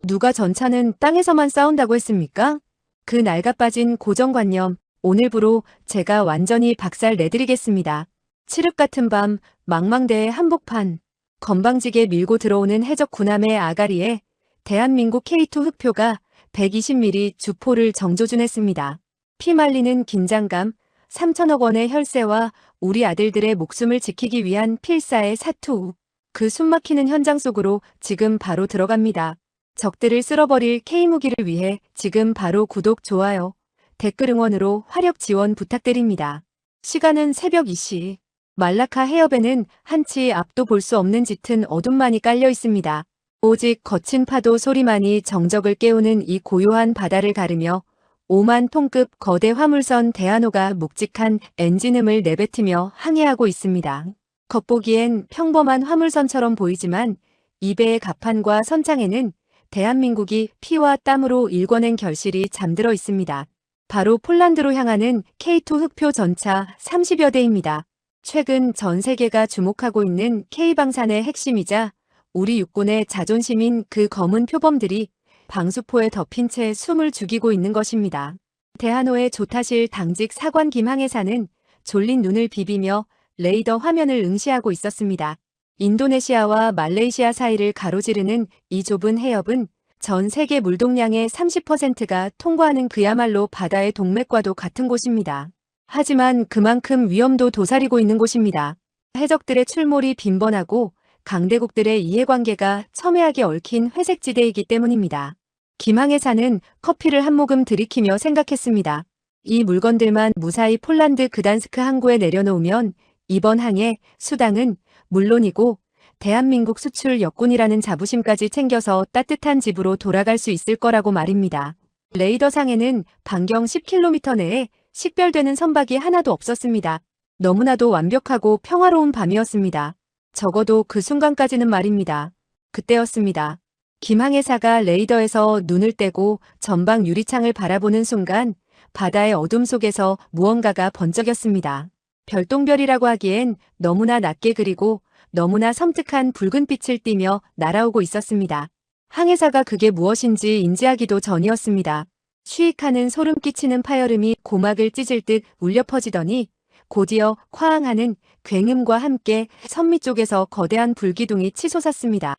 누가 전차는 땅에서만 싸운다고 했습니까? 그 낡아빠진 고정관념, 오늘부로 제가 완전히 박살 내드리겠습니다. 칠흑 같은 밤, 망망대해 한복판, 건방지게 밀고 들어오는 해적 군함의 아가리에 대한민국 K2 흑표가 120mm 주포를 정조준했습니다. 피말리는 긴장감, 3천억 원의 혈세와 우리 아들들의 목숨을 지키기 위한 필사의 사투. 그 숨막히는 현장 속으로 지금 바로 들어갑니다. 적들을 쓸어버릴 K무기를 위해 지금 바로 구독, 좋아요, 댓글 응원으로 화력 지원 부탁드립니다. 시간은 새벽 2시. 말라카 해협에는 한치 앞도 볼 수 없는 짙은 어둠만이 깔려 있습니다. 오직 거친 파도 소리만이 정적을 깨우는 이 고요한 바다를 가르며 5만 톤급 거대 화물선 대한호가 묵직한 엔진음을 내뱉으며 항해하고 있습니다. 겉보기엔 평범한 화물선처럼 보이지만 이 배의 갑판과 선창에는 대한민국이 피와 땀으로 일궈낸 결실이 잠들어 있습니다. 바로 폴란드로 향하는 K2 흑표 전차 30여 대입니다. 최근 전 세계가 주목하고 있는 K방산의 핵심이자 우리 육군의 자존심인 그 검은 표범들이 방수포에 덮인 채 숨을 죽이고 있는 것입니다. 대한호의 조타실 당직 사관 김항해사는 졸린 눈을 비비며 레이더 화면을 응시하고 있었습니다. 인도네시아와 말레이시아 사이를 가로지르는 이 좁은 해협은 전 세계 물동량의 30%가 통과하는 그야말로 바다의 동맥과도 같은 곳입니다. 하지만 그만큼 위험도 도사리고 있는 곳입니다. 해적들의 출몰이 빈번하고 강대국들의 이해관계가 첨예하게 얽힌 회색지대이기 때문입니다. 김항해사는 커피를 한 모금 들이키며 생각했습니다. 이 물건들만 무사히 폴란드 그단스크 항구에 내려놓으면 이번 항해 수당은 물론이고 대한민국 수출 역군이라는 자부심까지 챙겨서 따뜻한 집으로 돌아갈 수 있을 거라고 말입니다. 레이더상에는 반경 10km 내에 식별되는 선박이 하나도 없었습니다. 너무나도 완벽하고 평화로운 밤이었습니다. 적어도 그 순간까지는 말입니다. 그때였습니다. 김항해사가 레이더에서 눈을 떼고 전방 유리창을 바라보는 순간 바다의 어둠 속에서 무언가가 번쩍였습니다. 별똥별이라고 하기엔 너무나 낮게 그리고 너무나 섬뜩한 붉은 빛을 띠며 날아오고 있었습니다. 항해사가 그게 무엇인지 인지하기도 전이었습니다. 쉬익하는 소름 끼치는 파열음이 고막을 찢을 듯 울려 퍼지더니 곧이어 쾅하는 굉음과 함께 선미 쪽에서 거대한 불기둥이 치솟았습니다.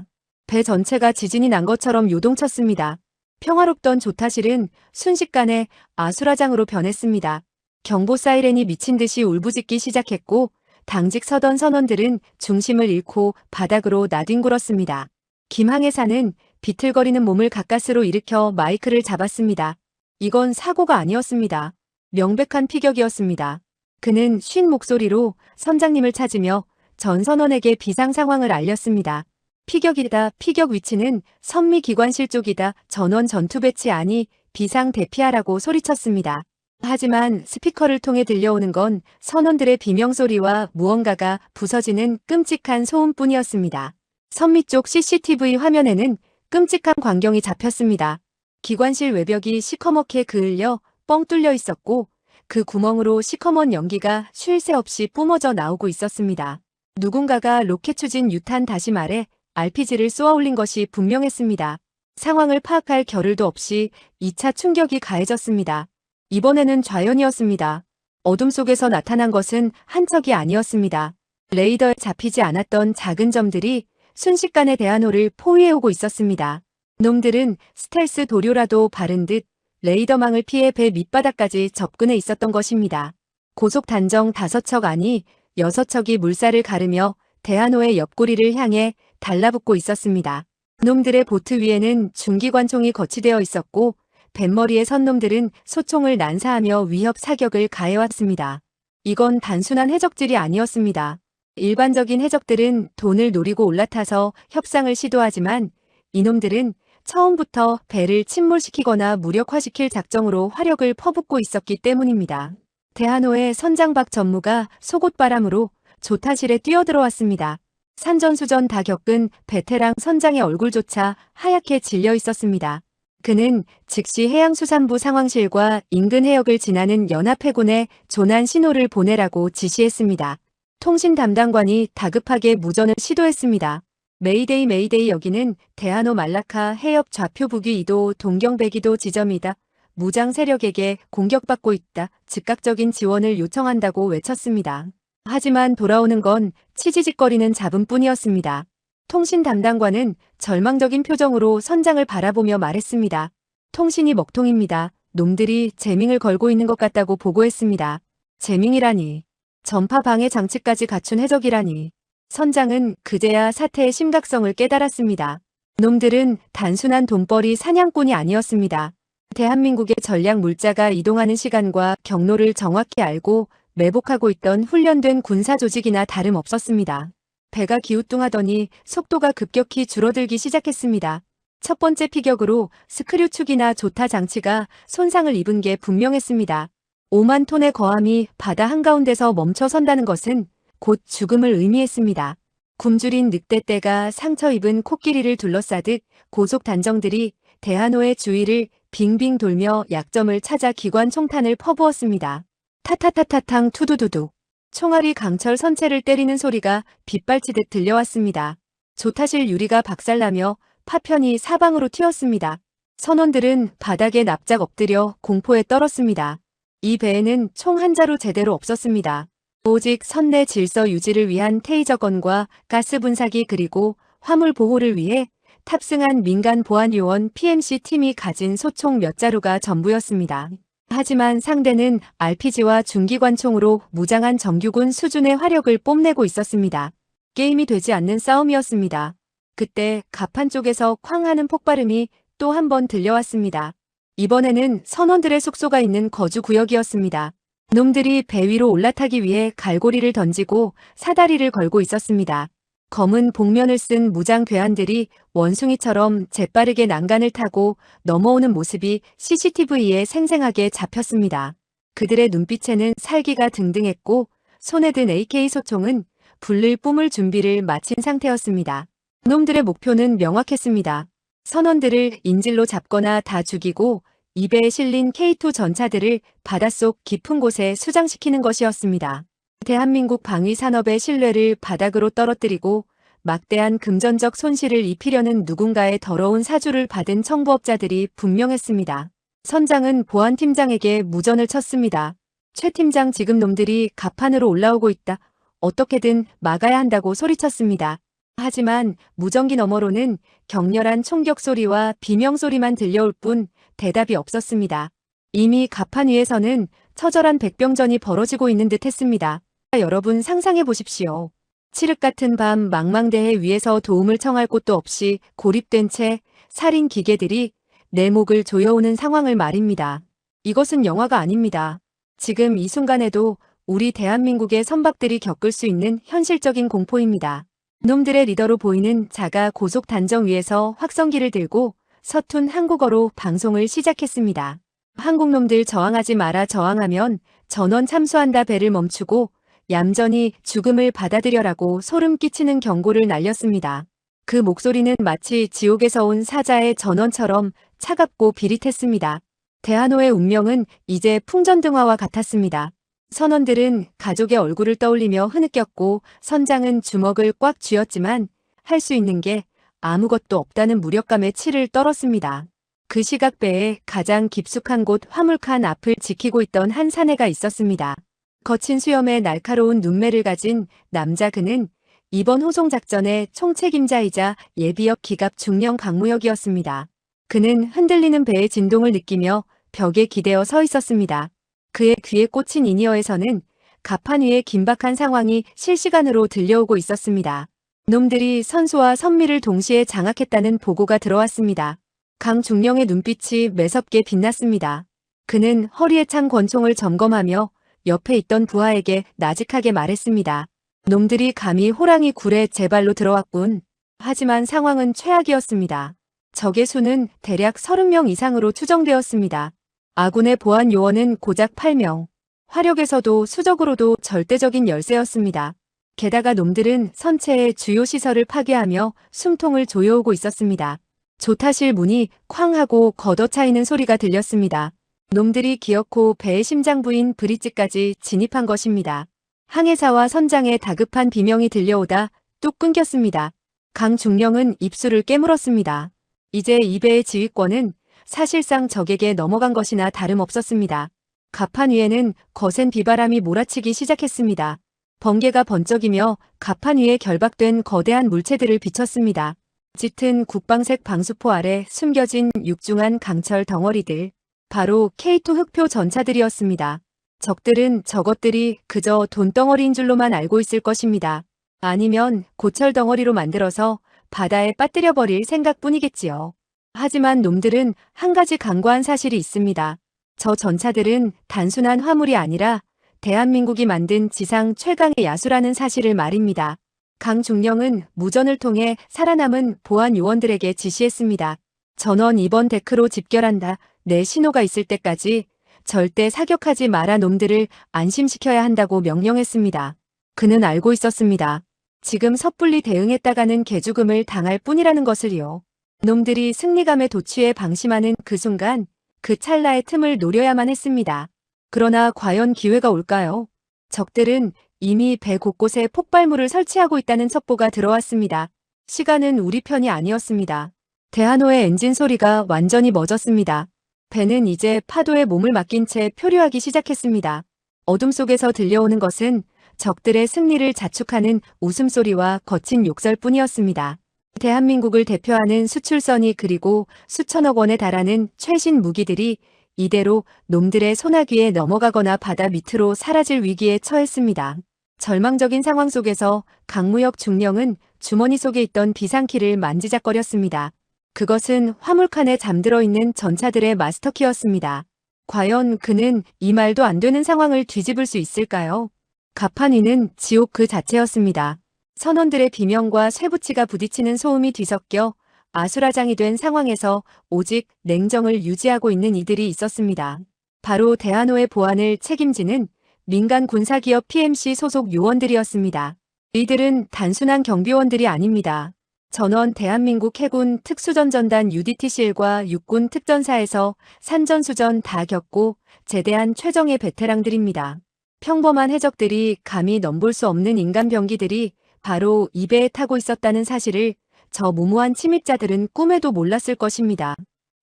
배 전체가 지진이 난 것처럼 요동쳤습니다. 평화롭던 조타실은 순식간에 아수라장으로 변했습니다. 경보 사이렌이 미친 듯이 울부짖기 시작했고 당직 서던 선원들은 중심을 잃고 바닥으로 나뒹굴었습니다. 김항해사는 비틀거리는 몸을 가까스로 일으켜 마이크를 잡았습니다. 이건 사고가 아니었습니다. 명백한 피격이었습니다. 그는 쉰 목소리로 선장님을 찾으며 전 선원에게 비상 상황을 알렸습니다. 피격이다. 피격 위치는 선미 기관실 쪽이다. 전원 전투 배치 아니 비상 대피하라고 소리쳤습니다. 하지만 스피커를 통해 들려오는 건 선원들의 비명소리와 무언가가 부서지는 끔찍한 소음뿐이었습니다. 선미 쪽 CCTV 화면에는 끔찍한 광경이 잡혔습니다. 기관실 외벽이 시커멓게 그을려 뻥 뚫려 있었고 그 구멍으로 시커먼 연기가 쉴 새 없이 뿜어져 나오고 있었습니다. 누군가가 로켓 추진 유탄 다시 말해 RPG를 쏘아 올린 것이 분명했습니다. 상황을 파악할 겨를도 없이 2차 충격이 가해졌습니다. 이번에는 좌연이었습니다. 어둠 속에서 나타난 것은 한 척이 아니었습니다. 레이더에 잡히지 않았던 작은 점들이 순식간에 대한호를 포위해오고 있었습니다. 놈들은 스텔스 도료라도 바른 듯 레이더망을 피해 배 밑바닥까지 접근해 있었던 것입니다. 고속 단정 5척 아니 6척이 물살을 가르며 대한호의 옆구리를 향해 달라붙고 있었습니다. 놈들의 보트 위에는 중기관총이 거치되어 있었고 뱃머리에 선 놈들은 소총을 난사하며 위협 사격을 가해왔습니다. 이건 단순한 해적질이 아니었습니다. 일반적인 해적들은 돈을 노리고 올라타서 협상을 시도하지만 이놈들은 처음부터 배를 침몰시키거나 무력화시킬 작정으로 화력을 퍼붓고 있었기 때문입니다. 대한호의 선장박 전무가 속옷바람으로 조타실에 뛰어들어왔습니다. 산전수전 다 겪은 베테랑 선장의 얼굴조차 하얗게 질려 있었습니다. 그는 즉시 해양수산부 상황실과 인근 해역을 지나는 연합해군에 조난 신호를 보내라고 지시했습니다. 통신 담당관이 다급하게 무전을 시도했습니다. 메이데이 메이데이 여기는 대한호 말라카 해협 좌표 북위 2도 동경 102도 지점이다. 무장 세력에게 공격받고 있다. 즉각적인 지원을 요청한다고 외쳤습니다. 하지만 돌아오는 건 치지직거리는 잡음뿐이었습니다. 통신 담당관은 절망적인 표정으로 선장을 바라보며 말했습니다. 통신이 먹통입니다. 놈들이 재밍을 걸고 있는 것 같다고 보고했습니다. 재밍이라니. 전파 방해 장치까지 갖춘 해적이라니. 선장은 그제야 사태의 심각성을 깨달았습니다. 놈들은 단순한 돈벌이 사냥꾼이 아니었습니다. 대한민국의 전략 물자가 이동하는 시간과 경로를 정확히 알고 매복하고 있던 훈련된 군사 조직이나 다름없었습니다. 배가 기우뚱하더니 속도가 급격히 줄어들기 시작했습니다. 첫 번째 피격으로 스크류 축이나 조타 장치가 손상을 입은 게 분명했습니다. 5만 톤의 거함이 바다 한가운데서 멈춰선다는 것은 곧 죽음을 의미했습니다. 굶주린 늑대떼가 상처 입은 코끼리를 둘러싸듯 고속 단정들이 대한호의 주위를 빙빙 돌며 약점을 찾아 기관 총탄을 퍼부었습니다. 타타타타탕 투두두두. 총알이 강철 선체를 때리는 소리가 빗발치듯 들려왔습니다. 조타실 유리가 박살나며 파편이 사방으로 튀었습니다. 선원들은 바닥에 납작 엎드려 공포에 떨었습니다. 이 배에는 총 한 자루 제대로 없었습니다. 오직 선내 질서 유지를 위한 테이저건과 가스 분사기 그리고 화물 보호를 위해 탑승한 민간 보안 요원 PMC 팀이 가진 소총 몇 자루가 전부였습니다. 하지만 상대는 RPG와 중기관총으로 무장한 정규군 수준의 화력을 뽐내고 있었습니다. 게임이 되지 않는 싸움이었습니다. 그때 갑판 쪽에서 쾅 하는 폭발음이 또 한 번 들려왔습니다. 이번에는 선원들의 숙소가 있는 거주 구역이었습니다. 놈들이 배 위로 올라타기 위해 갈고리를 던지고 사다리를 걸고 있었습니다. 검은 복면을 쓴 무장 괴한들이 원숭이처럼 재빠르게 난간을 타고 넘어오는 모습이 CCTV에 생생하게 잡혔습니다. 그들의 눈빛에는 살기가 등등했고 손에 든 AK 소총은 불을 뿜을 준비를 마친 상태였습니다. 놈들의 목표는 명확했습니다. 선원들을 인질로 잡거나 다 죽이고 이 배에 실린 K2 전차들을 바닷속 깊은 곳에 수장시키는 것이었습니다. 대한민국 방위산업의 신뢰를 바닥으로 떨어뜨리고 막대한 금전적 손실을 입히려는 누군가의 더러운 사주를 받은 청부업자들이 분명했습니다. 선장은 보안팀장에게 무전을 쳤습니다. 최 팀장, 지금 놈들이 갑판으로 올라오고 있다. 어떻게든 막아야 한다고 소리쳤습니다. 하지만 무전기 너머로는 격렬한 총격 소리와 비명 소리만 들려올 뿐 대답이 없었습니다. 이미 갑판 위에서는 처절한 백병전이 벌어지고 있는 듯 했습니다. 여러분 상상해 보십시오. 칠흑 같은 밤 망망대해 위에서 도움을 청할 곳도 없이 고립된 채 살인 기계들이 내 목을 조여오는 상황을 말입니다. 이것은 영화가 아닙니다. 지금 이 순간에도 우리 대한민국의 선박들이 겪을 수 있는 현실적인 공포입니다. 놈들의 리더로 보이는 자가 고속 단정 위에서 확성기를 들고 서툰 한국어로 방송을 시작했습니다. 한국놈들 저항하지 마라. 저항하면 전원 참수한다. 배를 멈추고 얌전히 죽음을 받아들여라고 소름 끼치는 경고를 날렸습니다. 그 목소리는 마치 지옥에서 온 사자의 전원처럼 차갑고 비릿했습니다. 대한호의 운명은 이제 풍전등화와 같았습니다. 선원들은 가족의 얼굴을 떠올리며 흐느꼈고 선장은 주먹을 꽉 쥐었지만 할 수 있는 게 아무것도 없다는 무력감에 치를 떨었습니다. 그 시각 배의 가장 깊숙한 곳 화물칸 앞을 지키고 있던 한 사내가 있었습니다. 거친 수염에 날카로운 눈매를 가진 남자, 그는 이번 호송작전의 총책임자이자 예비역 기갑 중령 강무혁이었습니다. 그는 흔들리는 배의 진동을 느끼며 벽에 기대어 서 있었습니다. 그의 귀에 꽂힌 인이어에서는 갑판 위의 긴박한 상황이 실시간으로 들려오고 있었습니다. 놈들이 선수와 선미를 동시에 장악했다는 보고가 들어왔습니다. 강중령의 눈빛이 매섭게 빛났습니다. 그는 허리에 찬 권총을 점검하며 옆에 있던 부하에게 나직하게 말했습니다. 놈들이 감히 호랑이 굴에 제 발로 들어왔군. 하지만 상황은 최악이었습니다. 적의 수는 대략 30명 이상으로 추정되었습니다. 아군의 보안 요원은 고작 8명. 화력에서도 수적으로도 절대적인 열세였습니다. 게다가 놈들은 선체의 주요 시설을 파괴하며 숨통을 조여오고 있었습니다. 조타실 문이 쾅 하고 걷어차이는 소리가 들렸습니다. 놈들이 기어코 배의 심장부인 브릿지까지 진입한 것입니다. 항해사와 선장의 다급한 비명이 들려오다 뚝 끊겼습니다. 강중령은 입술을 깨물었습니다. 이제 이배의 지휘권은 사실상 적에게 넘어간 것이나 다름없었습니다. 갑판 위에는 거센 비바람이 몰아치기 시작했습니다. 번개가 번쩍이며 갑판 위에 결박된 거대한 물체들을 비쳤습니다. 짙은 국방색 방수포 아래 숨겨진 육중한 강철 덩어리들. 바로 K2 흑표 전차들이었습니다. 적들은 저것들이 그저 돈덩어리인 줄로만 알고 있을 것입니다. 아니면 고철 덩어리로 만들어서 바다에 빠뜨려 버릴 생각뿐이겠지요. 하지만 놈들은 한 가지 간과한 사실이 있습니다. 저 전차들은 단순한 화물이 아니라 대한민국이 만든 지상 최강의 야수라는 사실을 말입니다. 강중령은 무전을 통해 살아남은 보안 요원들에게 지시했습니다. 전원 이번 데크로 집결한다. 내 신호가 있을 때까지 절대 사격하지 마라. 놈들을 안심시켜야 한다고 명령했습니다. 그는 알고 있었습니다. 지금 섣불리 대응했다가는 개죽음을 당할 뿐이라는 것을요. 놈들이 승리감에 도취해 방심하는 그 순간, 그 찰나의 틈을 노려야만 했습니다. 그러나 과연 기회가 올까요? 적들은 이미 배 곳곳에 폭발물을 설치하고 있다는 첩보가 들어왔습니다. 시간은 우리 편이 아니었습니다. 대한호의 엔진 소리가 완전히 멎었습니다. 배는 이제 파도에 몸을 맡긴 채 표류하기 시작했습니다. 어둠 속에서 들려오는 것은 적들의 승리를 자축하는 웃음소리와 거친 욕설뿐이었습니다. 대한민국을 대표하는 수출선이 그리고 수천억 원에 달하는 최신 무기들이 이대로 놈들의 소나기에 넘어가거나 바다 밑으로 사라질 위기에 처했습니다. 절망적인 상황 속에서 강무혁 중령은 주머니 속에 있던 비상키를 만지작거렸습니다. 그것은 화물칸에 잠들어 있는 전차들의 마스터키였습니다. 과연 그는 이 말도 안 되는 상황을 뒤집을 수 있을까요? 갑판 위는 지옥 그 자체였습니다. 선원들의 비명과 쇠붙이가 부딪히는 소음이 뒤섞여 아수라장이 된 상황에서 오직 냉정을 유지하고 있는 이들이 있었습니다. 바로 대한호의 보안을 책임지는 민간 군사기업 PMC 소속 요원들이었습니다. 이들은 단순한 경비원들이 아닙니다. 전원 대한민국 해군 특수전전단 UDT-CL과 육군 특전사에서 산전수전 다 겪고 제대한 최정예 베테랑들입니다. 평범한 해적들이 감히 넘볼 수 없는 인간병기들이 바로 이 배에 타고 있었다는 사실을 저 무모한 침입자들은 꿈에도 몰랐을 것입니다.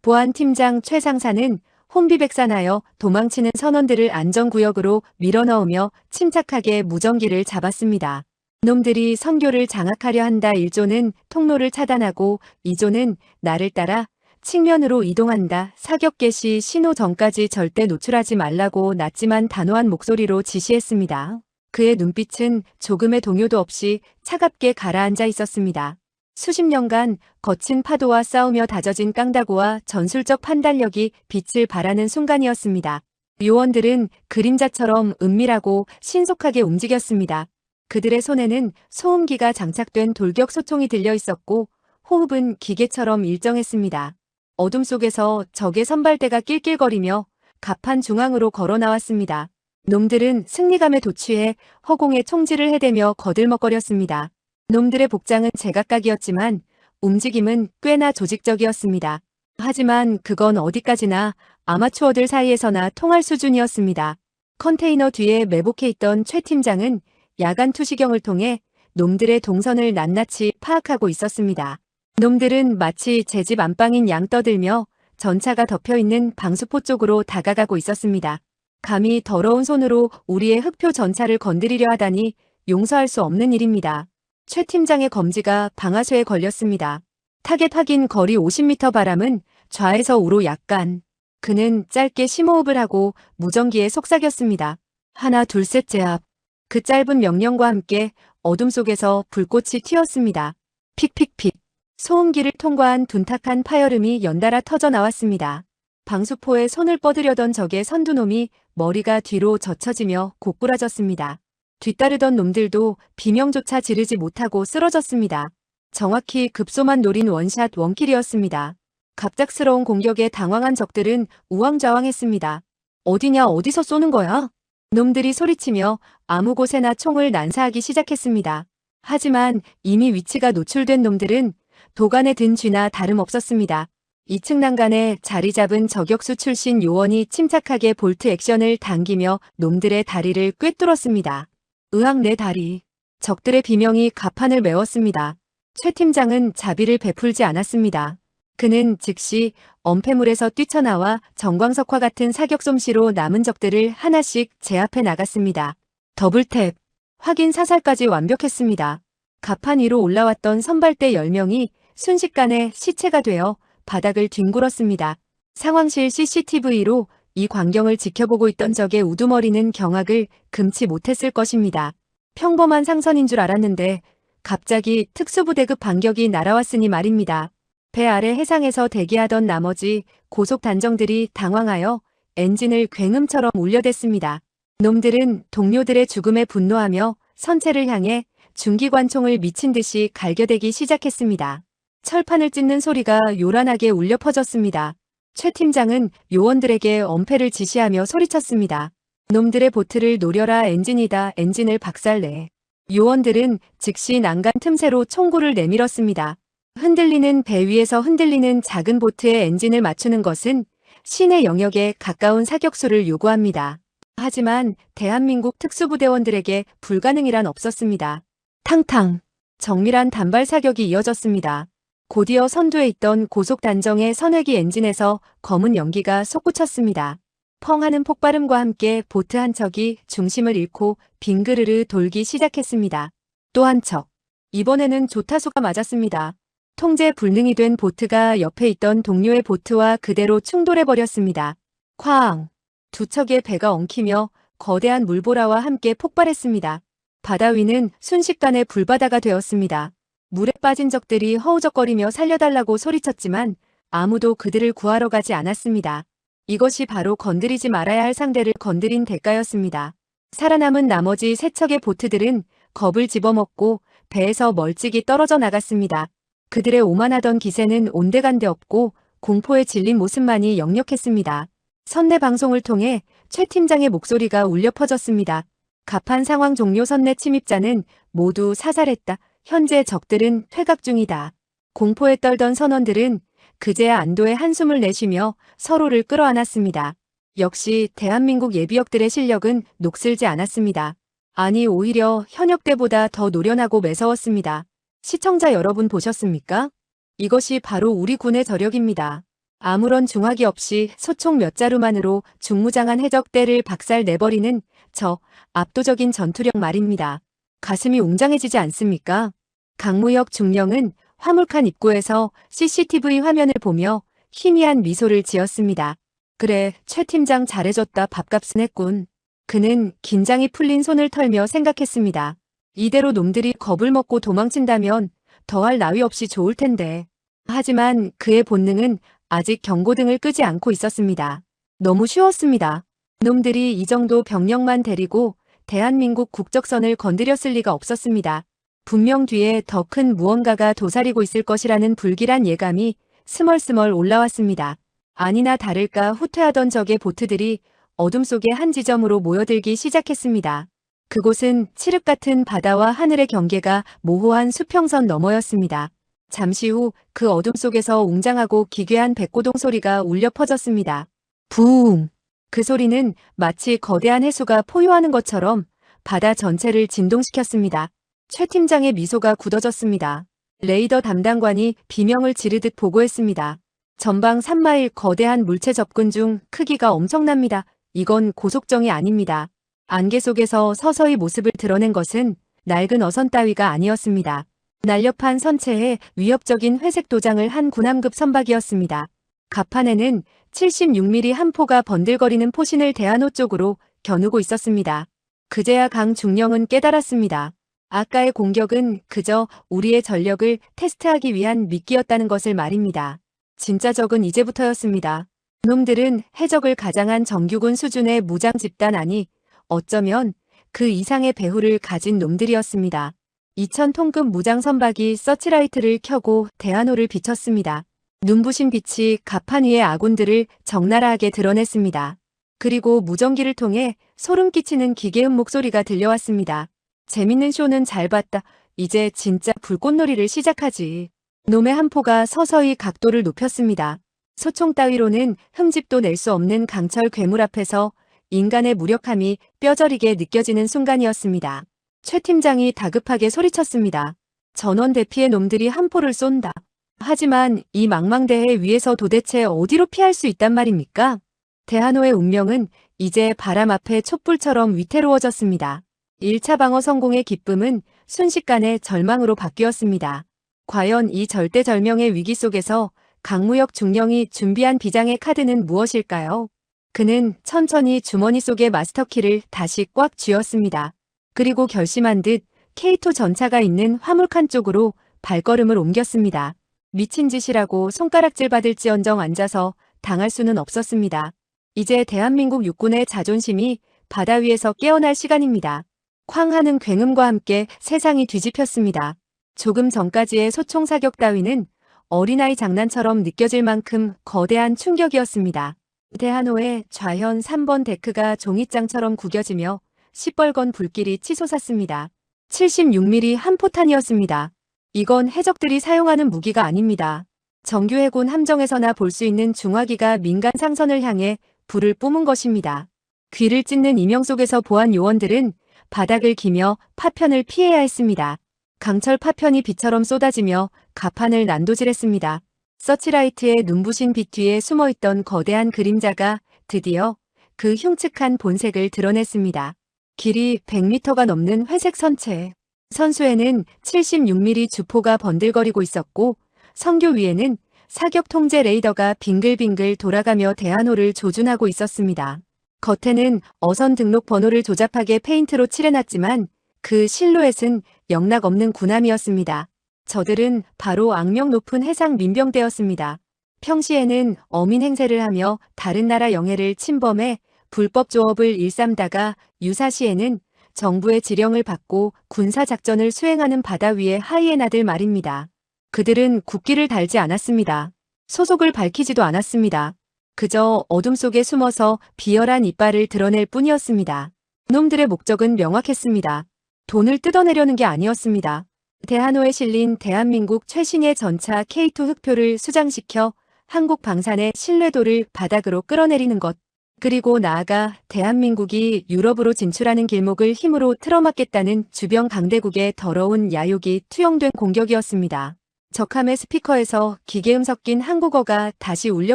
보안팀장 최상사는 혼비백산하여 도망치는 선원들을 안전구역으로 밀어넣으며 침착하게 무전기를 잡았습니다. 놈들이 선교를 장악하려 한다. 1조는 통로를 차단하고 2조는 나를 따라 측면으로 이동한다. 사격 개시 신호 전까지 절대 노출하지 말라고 낮지만 단호한 목소리로 지시했습니다. 그의 눈빛은 조금의 동요도 없이 차갑게 가라앉아 있었습니다. 수십 년간 거친 파도와 싸우며 다져진 깡다구와 전술적 판단력이 빛을 발하는 순간이었습니다. 요원들은 그림자처럼 은밀하고 신속하게 움직였습니다. 그들의 손에는 소음기가 장착된 돌격 소총이 들려 있었고 호흡은 기계처럼 일정했습니다. 어둠 속에서 적의 선발대가 낄낄거리며 갑판 중앙으로 걸어 나왔습니다. 놈들은 승리감에 도취해 허공에 총질을 해대며 거들먹거렸습니다. 놈들의 복장은 제각각이었지만 움직임은 꽤나 조직적이었습니다. 하지만 그건 어디까지나 아마추어들 사이에서나 통할 수준이었습니다. 컨테이너 뒤에 매복해 있던 최 팀장은 야간 투시경을 통해 놈들의 동선을 낱낱이 파악하고 있었습니다. 놈들은 마치 제 집 안방인 양 떠들며 전차가 덮여있는 방수포 쪽으로 다가가고 있었습니다. 감히 더러운 손으로 우리의 흑표 전차를 건드리려 하다니 용서할 수 없는 일입니다. 최 팀장의 검지가 방아쇠에 걸렸습니다. 타겟 확인 거리 50m 바람은 좌에서 우로 약간. 그는 짧게 심호흡을 하고 무전기에 속삭였습니다. 하나 둘 셋 제압. 그 짧은 명령과 함께 어둠 속에서 불꽃이 튀었습니다. 픽픽픽. 소음기를 통과한 둔탁한 파열음이 연달아 터져 나왔습니다. 방수포에 손을 뻗으려던 적의 선두놈이 머리가 뒤로 젖혀지며 고꾸라졌습니다. 뒤따르던 놈들도 비명조차 지르지 못하고 쓰러졌습니다. 정확히 급소만 노린 원샷 원킬이었습니다. 갑작스러운 공격에 당황한 적들은 우왕좌왕했습니다. 어디냐 어디서 쏘는 거야? 놈들이 소리치며 아무 곳에나 총을 난사하기 시작했습니다. 하지만 이미 위치가 노출된 놈들은 도간에 든 쥐나 다름없었습니다. 2층 난간에 자리 잡은 저격수 출신 요원이 침착하게 볼트 액션을 당기며 놈들의 다리를 꿰뚫었습니다. 으악 내 다리. 적들의 비명이 갑판을 메웠습니다. 최 팀장은 자비를 베풀지 않았습니다. 그는 즉시 엄폐물에서 뛰쳐나와 정광석화 같은 사격 솜씨로 남은 적들을 하나씩 제압해 나갔습니다. 더블탭. 확인 사살까지 완벽했습니다. 갑판 위로 올라왔던 선발대 10명이 순식간에 시체가 되어 바닥을 뒹굴었습니다. 상황실 CCTV로 이 광경을 지켜보고 있던 적의 우두머리는 경악을 금치 못했을 것입니다. 평범한 상선인 줄 알았는데 갑자기 특수부대급 반격이 날아왔으니 말입니다. 배 아래 해상에서 대기하던 나머지 고속 단정들이 당황하여 엔진을 굉음처럼 울려댔습니다. 놈들은 동료들의 죽음에 분노하며 선체를 향해 중기관총을 미친 듯이 갈겨대기 시작했습니다. 철판을 찢는 소리가 요란하게 울려 퍼졌습니다. 최 팀장은 요원들에게 엄폐를 지시하며 소리쳤습니다. 놈들의 보트를 노려라. 엔진이다. 엔진을 박살내. 요원들은 즉시 난간 틈새로 총구를 내밀었습니다. 흔들리는 배 위에서 흔들리는 작은 보트의 엔진을 맞추는 것은 신의 영역에 가까운 사격수를 요구합니다. 하지만 대한민국 특수부대원들에게 불가능이란 없었습니다. 탕탕. 정밀한 단발 사격이 이어졌습니다. 곧이어 선두에 있던 고속 단정의 선회기 엔진에서 검은 연기가 솟구쳤습니다. 펑 하는 폭발음과 함께 보트 한 척이 중심을 잃고 빙그르르 돌기 시작했습니다. 또 한 척. 이번에는 조타수가 맞았습니다. 통제 불능이 된 보트가 옆에 있던 동료의 보트와 그대로 충돌해버렸습니다. 쾅! 두 척의 배가 엉키며 거대한 물보라와 함께 폭발했습니다. 바다 위는 순식간에 불바다가 되었습니다. 물에 빠진 적들이 허우적거리며 살려달라고 소리쳤지만 아무도 그들을 구하러 가지 않았습니다. 이것이 바로 건드리지 말아야 할 상대를 건드린 대가였습니다. 살아남은 나머지 세 척의 보트들은 겁을 집어먹고 배에서 멀찍이 떨어져 나갔습니다. 그들의 오만하던 기세는 온데간데 없고 공포에 질린 모습만이 역력했습니다. 선내 방송을 통해 최 팀장의 목소리가 울려 퍼졌습니다. 갑판 상황 종료. 선내 침입자는 모두 사살했다. 현재 적들은 퇴각 중이다. 공포에 떨던 선원들은 그제야 안도의 한숨을 내쉬며 서로를 끌어안았습니다. 역시 대한민국 예비역들의 실력은 녹슬지 않았습니다. 아니, 오히려 현역 때보다 더 노련하고 매서웠습니다. 시청자 여러분 보셨습니까? 이것이 바로 우리 군의 저력입니다. 아무런 중화기 없이 소총 몇 자루만으로 중무장한 해적대를 박살내버리는 저 압도적인 전투력 말입니다. 가슴이 웅장해지지 않습니까? 강무혁 중령은 화물칸 입구에서 CCTV 화면을 보며 희미한 미소를 지었습니다. 그래, 최 팀장 잘해줬다. 밥값은 했군. 그는 긴장이 풀린 손을 털며 생각했습니다. 이대로 놈들이 겁을 먹고 도망친다면 더할 나위 없이 좋을 텐데. 하지만 그의 본능은 아직 경고등을 끄지 않고 있었습니다. 너무 쉬웠습니다. 놈들이 이 정도 병력만 데리고 대한민국 국적선을 건드렸을 리가 없었습니다. 분명 뒤에 더 큰 무언가가 도사리고 있을 것이라는 불길한 예감이 스멀스멀 올라왔습니다. 아니나 다를까 후퇴하던 적의 보트들이 어둠 속의 한 지점으로 모여들기 시작했습니다. 그곳은 칠흑 같은 바다와 하늘의 경계가 모호한 수평선 너머였습니다. 잠시 후 그 어둠 속에서 웅장하고 기괴한 백고동 소리가 울려 퍼졌습니다. 부웅! 그 소리는 마치 거대한 해수가 포효하는 것처럼 바다 전체를 진동시켰습니다. 최 팀장의 미소가 굳어졌습니다. 레이더 담당관이 비명을 지르듯 보고했습니다. 전방 3마일 거대한 물체 접근 중 크기가 엄청납니다. 이건 고속정이 아닙니다. 안개 속에서 서서히 모습을 드러낸 것은 낡은 어선 따위가 아니었습니다. 날렵한 선체에 위협적인 회색 도장을 한 군함급 선박이었습니다. 갑판에는 76mm 한 포가 번들거리는 포신을 대한호 쪽으로 겨누고 있었습니다. 그제야 강 중령은 깨달았습니다. 아까의 공격은 그저 우리의 전력을 테스트하기 위한 미끼였다는 것을 말입니다. 진짜 적은 이제부터였습니다. 놈들은 해적을 가장한 정규군 수준의 무장 집단 아니 어쩌면 그 이상의 배후를 가진 놈들이었습니다. 2000톤급 무장 선박이 서치라이트를 켜고 대한호를 비췄습니다. 눈부신 빛이 갑판 위의 아군들을 적나라하게 드러냈습니다. 그리고 무전기를 통해 소름 끼치는 기계음 목소리가 들려왔습니다. 재밌는 쇼는 잘 봤다. 이제 진짜 불꽃놀이를 시작하지. 놈의 한 포가 서서히 각도를 높였습니다. 소총 따위로는 흠집도 낼 수 없는 강철 괴물 앞에서 인간의 무력함이 뼈저리게 느껴지는 순간이었습니다. 최 팀장이 다급하게 소리쳤습니다. 전원 대피의 놈들이 함포를 쏜다. 하지만 이 망망대해 위에서 도대체 어디로 피할 수 있단 말입니까? 대한호의 운명은 이제 바람 앞에 촛불처럼 위태로워졌습니다. 1차 방어 성공의 기쁨은 순식간에 절망으로 바뀌었습니다. 과연 이 절대절명의 위기 속에서 강무혁 중령이 준비한 비장의 카드는 무엇일까요? 그는 천천히 주머니 속의 마스터키를 다시 꽉 쥐었습니다. 그리고 결심한 듯 K2 전차가 있는 화물칸 쪽으로 발걸음을 옮겼습니다. 미친 짓이라고 손가락질 받을지언정 앉아서 당할 수는 없었습니다. 이제 대한민국 육군의 자존심이 바다 위에서 깨어날 시간입니다. 쾅 하는 굉음과 함께 세상이 뒤집혔습니다. 조금 전까지의 소총 사격 따위는 어린아이 장난처럼 느껴질 만큼 거대한 충격이었습니다. 대한호의 좌현 3번 데크가 종잇장처럼 구겨지며 시뻘건 불길이 치솟았습니다. 76mm 한 포탄이었습니다. 이건 해적들이 사용하는 무기가 아닙니다. 정규 해군 함정에서나 볼 수 있는 중화기가 민간 상선을 향해 불을 뿜은 것입니다. 귀를 찢는 이명 속에서 보안 요원들은 바닥을 기며 파편을 피해야 했습니다. 강철 파편이 비처럼 쏟아지며 갑판을 난도질했습니다. 서치라이트의 눈부신 빛 뒤에 숨어있던 거대한 그림자가 드디어 그 흉측한 본색을 드러냈습니다. 길이 100m가 넘는 회색 선체. 선수에는 76mm 주포가 번들거리고 있었고 선교 위에는 사격 통제 레이더가 빙글빙글 돌아가며 대한호를 조준하고 있었습니다. 겉에는 어선 등록 번호를 조잡하게 페인트로 칠해놨지만 그 실루엣은 영락없는 군함이었습니다. 저들은 바로 악명 높은 해상 민병대였습니다. 평시에는 어민 행세를 하며 다른 나라 영해를 침범해 불법 조업을 일삼다가 유사시에는 정부의 지령을 받고 군사작전을 수행하는 바다 위의 하이에나들 말입니다. 그들은 국기를 달지 않았습니다. 소속을 밝히지도 않았습니다. 그저 어둠 속에 숨어서 비열한 이빨을 드러낼 뿐이었습니다. 놈들의 목적은 명확했습니다. 돈을 뜯어내려는 게 아니었습니다. 대한호에 실린 대한민국 최신의 전차 K2 흑표를 수장시켜 한국 방산의 신뢰도를 바닥으로 끌어내리는 것. 그리고 나아가 대한민국이 유럽으로 진출하는 길목을 힘으로 틀어막겠다는 주변 강대국의 더러운 야욕이 투영된 공격이었습니다. 적함의 스피커에서 기계음 섞인 한국어가 다시 울려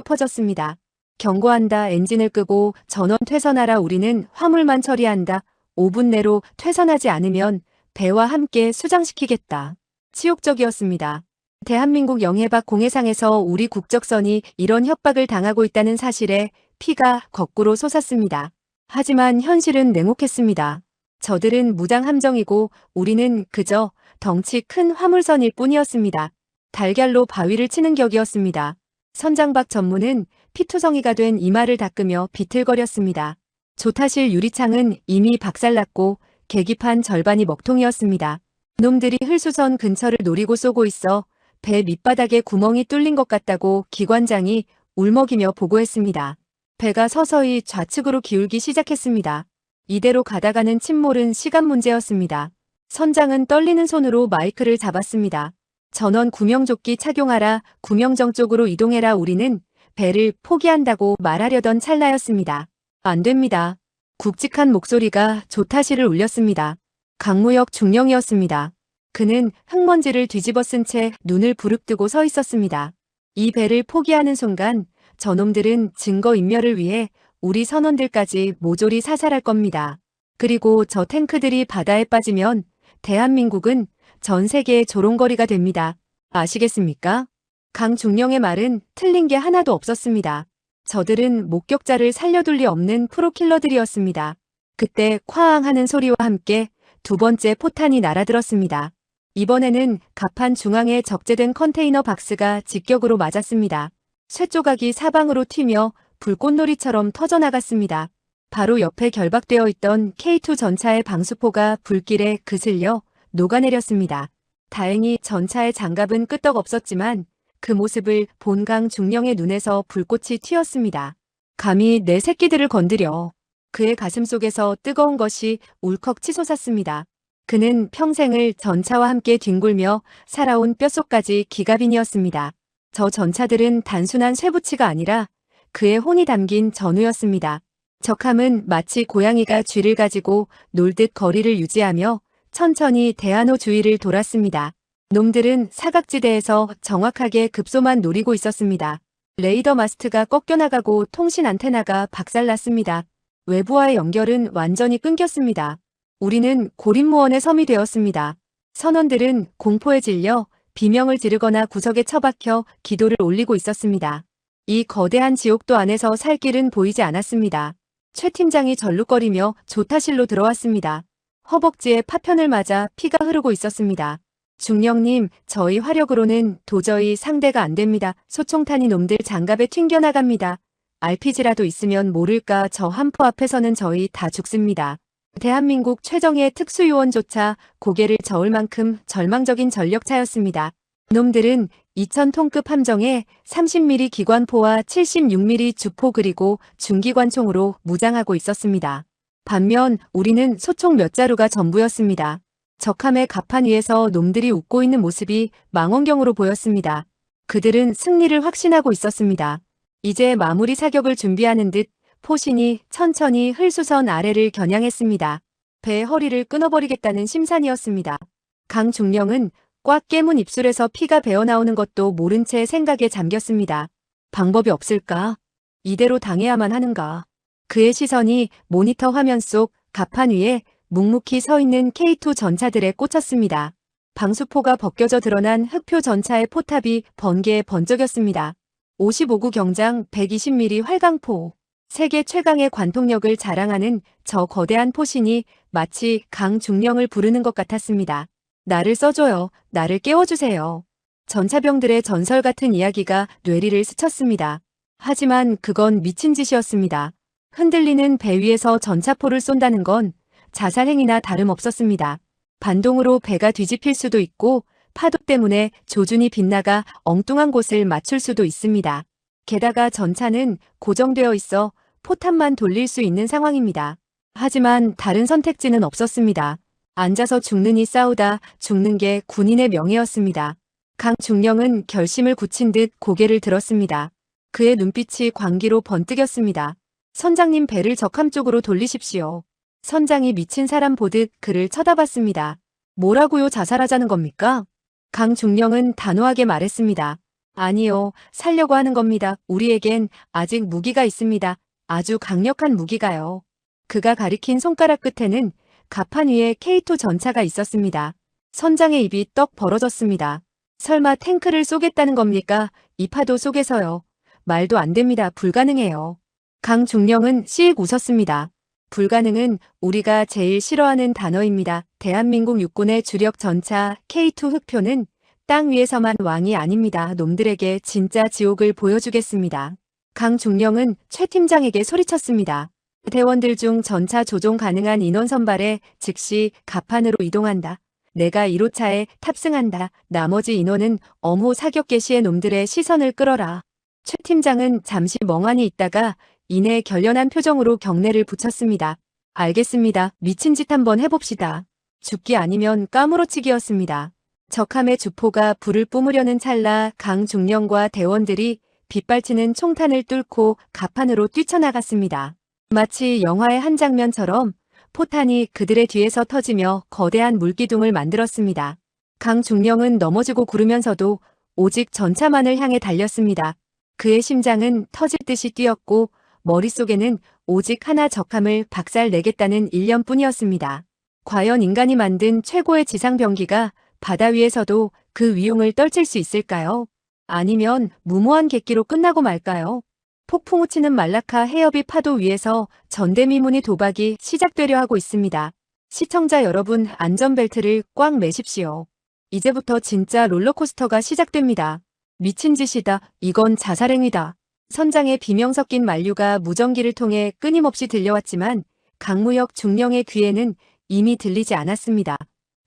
퍼졌습니다. 경고한다. 엔진을 끄고 전원 퇴선하라. 우리는 화물만 처리한다. 5분 내로 퇴선하지 않으면 배와 함께 수장시키겠다. 치욕적이었습니다. 대한민국 영해박 공해상에서 우리 국적선이 이런 협박을 당하고 있다는 사실에 피가 거꾸로 솟았습니다. 하지만 현실은 냉혹했습니다. 저들은 무장 함정이고 우리는 그저 덩치 큰 화물선일 뿐이었습니다. 달걀로 바위를 치는 격이었습니다. 선장박 전무는 피투성이가 된 이마를 닦으며 비틀거렸습니다. 조타실 유리창은 이미 박살났고 계기판 절반이 먹통이었습니다. 놈들이 흘수선 근처를 노리고 쏘고 있어 배 밑바닥에 구멍이 뚫린 것 같다고 기관장이 울먹이며 보고했습니다. 배가 서서히 좌측으로 기울기 시작했습니다. 이대로 가다가는 침몰은 시간 문제였습니다. 선장은 떨리는 손으로 마이크를 잡았습니다. 전원 구명조끼 착용하라. 구명정 쪽으로 이동해라. 우리는 배를 포기한다고 말하려던 찰나였습니다. 안 됩니다. 굵직한 목소리가 조타실을 울렸습니다. 강무혁 중령이었습니다. 그는 흙먼지를 뒤집어 쓴 채 눈을 부릅뜨고 서 있었습니다. 이 배를 포기하는 순간 저놈들은 증거인멸을 위해 우리 선원들까지 모조리 사살할 겁니다. 그리고 저 탱크들이 바다에 빠지면 대한민국은 전 세계의 조롱거리가 됩니다. 아시겠습니까? 강중령의 말은 틀린 게 하나도 없었습니다. 저들은 목격자를 살려둘 리 없는 프로킬러들이었습니다. 그때 쾅 하는 소리와 함께 두 번째 포탄이 날아들었습니다. 이번에는 갑판 중앙에 적재된 컨테이너 박스가 직격으로 맞았습니다. 쇠조각이 사방으로 튀며 불꽃놀이처럼 터져나갔습니다. 바로 옆에 결박되어 있던 K2 전차의 방수포가 불길에 그슬려 녹아내렸습니다. 다행히 전차의 장갑은 끄떡없었지만 그 모습을 본 강중령의 눈에서 불꽃이 튀었습니다. 감히 내 새끼들을 건드려. 그의 가슴속에서 뜨거운 것이 울컥 치솟았습니다. 그는 평생을 전차와 함께 뒹굴며 살아온 뼛속까지 기갑인이었습니다. 저 전차들은 단순한 쇠붙이가 아니라 그의 혼이 담긴 전우였습니다. 적함은 마치 고양이가 쥐를 가지고 놀듯 거리를 유지하며 천천히 대한호 주위를 돌았습니다. 놈들은 사각지대에서 정확하게 급소만 노리고 있었습니다. 레이더 마스트가 꺾여나가고 통신 안테나가 박살났습니다. 외부와의 연결은 완전히 끊겼습니다. 우리는 고립무원의 섬이 되었습니다. 선원들은 공포에 질려 비명을 지르거나 구석에 처박혀 기도를 올리고 있었습니다. 이 거대한 지옥도 안에서 살 길은 보이지 않았습니다. 최 팀장이 절룩거리며 조타실로 들어왔습니다. 허벅지에 파편을 맞아 피가 흐르고 있었습니다. 중령님, 저희 화력으로는 도저히 상대가 안 됩니다. 소총탄이 놈들 장갑에 튕겨나갑니다. RPG라도 있으면 모를까 저 한포 앞에서는 저희 다 죽습니다. 대한민국 최정예 특수요원조차 고개를 저을 만큼 절망적인 전력차였습니다. 놈들은 2000톤급 함정에 30mm 기관포와 76mm 주포 그리고 중기관총으로 무장하고 있었습니다. 반면 우리는 소총 몇 자루가 전부였습니다. 적함의 갑판 위에서 놈들이 웃고 있는 모습이 망원경으로 보였습니다. 그들은 승리를 확신하고 있었습니다. 이제 마무리 사격을 준비하는 듯 포신이 천천히 흘수선 아래를 겨냥했습니다. 배의 허리를 끊어버리겠다는 심산이었습니다. 강중령은 꽉 깨문 입술에서 피가 배어나오는 것도 모른 채 생각에 잠겼습니다. 방법이 없을까? 이대로 당해야만 하는가? 그의 시선이 모니터 화면 속 갑판 위에 묵묵히 서 있는 K2 전차들에 꽂혔습니다. 방수포가 벗겨져 드러난 흑표 전차의 포탑이 번개에 번쩍였습니다. 55구 경장 120mm 활강포. 세계 최강의 관통력을 자랑하는 저 거대한 포신이 마치 강중령을 부르는 것 같았습니다. 나를 써줘요. 나를 깨워주세요. 전차병들의 전설 같은 이야기가 뇌리를 스쳤습니다. 하지만 그건 미친 짓이었습니다. 흔들리는 배 위에서 전차포를 쏜다는 건 자살행위나 다름없었습니다. 반동으로 배가 뒤집힐 수도 있고 파도 때문에 조준이 빗나가 엉뚱한 곳을 맞출 수도 있습니다. 게다가 전차는 고정되어 있어 포탄만 돌릴 수 있는 상황입니다. 하지만 다른 선택지는 없었습니다. 앉아서 죽느니 싸우다 죽는 게 군인의 명예였습니다. 강중령은 결심을 굳힌 듯 고개를 들었습니다. 그의 눈빛이 광기로 번뜩였습니다. 선장님, 배를 적함 쪽으로 돌리십시오. 선장이 미친 사람 보듯 그를 쳐다봤습니다. 뭐라고요? 자살하자는 겁니까? 강중령은 단호하게 말했습니다. 아니요, 살려고 하는 겁니다. 우리에겐 아직 무기가 있습니다. 아주 강력한 무기가요. 그가 가리킨 손가락 끝에는 갑판 위에 K2 전차가 있었습니다. 선장의 입이 떡 벌어졌습니다. 설마 탱크를 쏘겠다는 겁니까? 이 파도 속에서요. 말도 안 됩니다. 불가능해요. 강중령은 씩 웃었습니다. 불가능은 우리가 제일 싫어하는 단어입니다. 대한민국 육군의 주력 전차 K2 흑표는 땅 위에서만 왕이 아닙니다. 놈들에게 진짜 지옥을 보여주겠습니다. 강중령은 최 팀장에게 소리쳤습니다. 대원들 중 전차 조종 가능한 인원 선발에 즉시 갑판으로 이동한다. 내가 1호차에 탑승한다. 나머지 인원은 엄호 사격 개시의 놈들의 시선을 끌어라. 최 팀장은 잠시 멍하니 있다가 이내 결연한 표정으로 경례를 붙였습니다. 알겠습니다. 미친 짓 한번 해봅시다. 죽기 아니면 까무러치기였습니다. 적함의 주포가 불을 뿜으려는 찰나 강중령과 대원들이 빗발치는 총탄을 뚫고 갑판으로 뛰쳐나갔습니다. 마치 영화의 한 장면처럼 포탄이 그들의 뒤에서 터지며 거대한 물기둥을 만들었습니다. 강중령은 넘어지고 구르면서도 오직 전차만을 향해 달렸습니다. 그의 심장은 터질 듯이 뛰었고 머릿속에는 오직 하나, 적함을 박살내겠다는 일념뿐이었습니다. 과연 인간이 만든 최고의 지상병기가 바다 위에서도 그 위용을 떨칠 수 있을까요? 아니면 무모한 객기로 끝나고 말까요? 폭풍우 치는 말라카 해협이 파도 위에서 전대미문의 도박이 시작되려 하고 있습니다. 시청자 여러분, 안전벨트를 꽉 매십시오. 이제부터 진짜 롤러코스터가 시작됩니다. 미친 짓이다. 이건 자살행위다. 선장의 비명 섞인 만류가 무전기를 통해 끊임없이 들려왔지만 강무혁 중령의 귀에는 이미 들리지 않았습니다.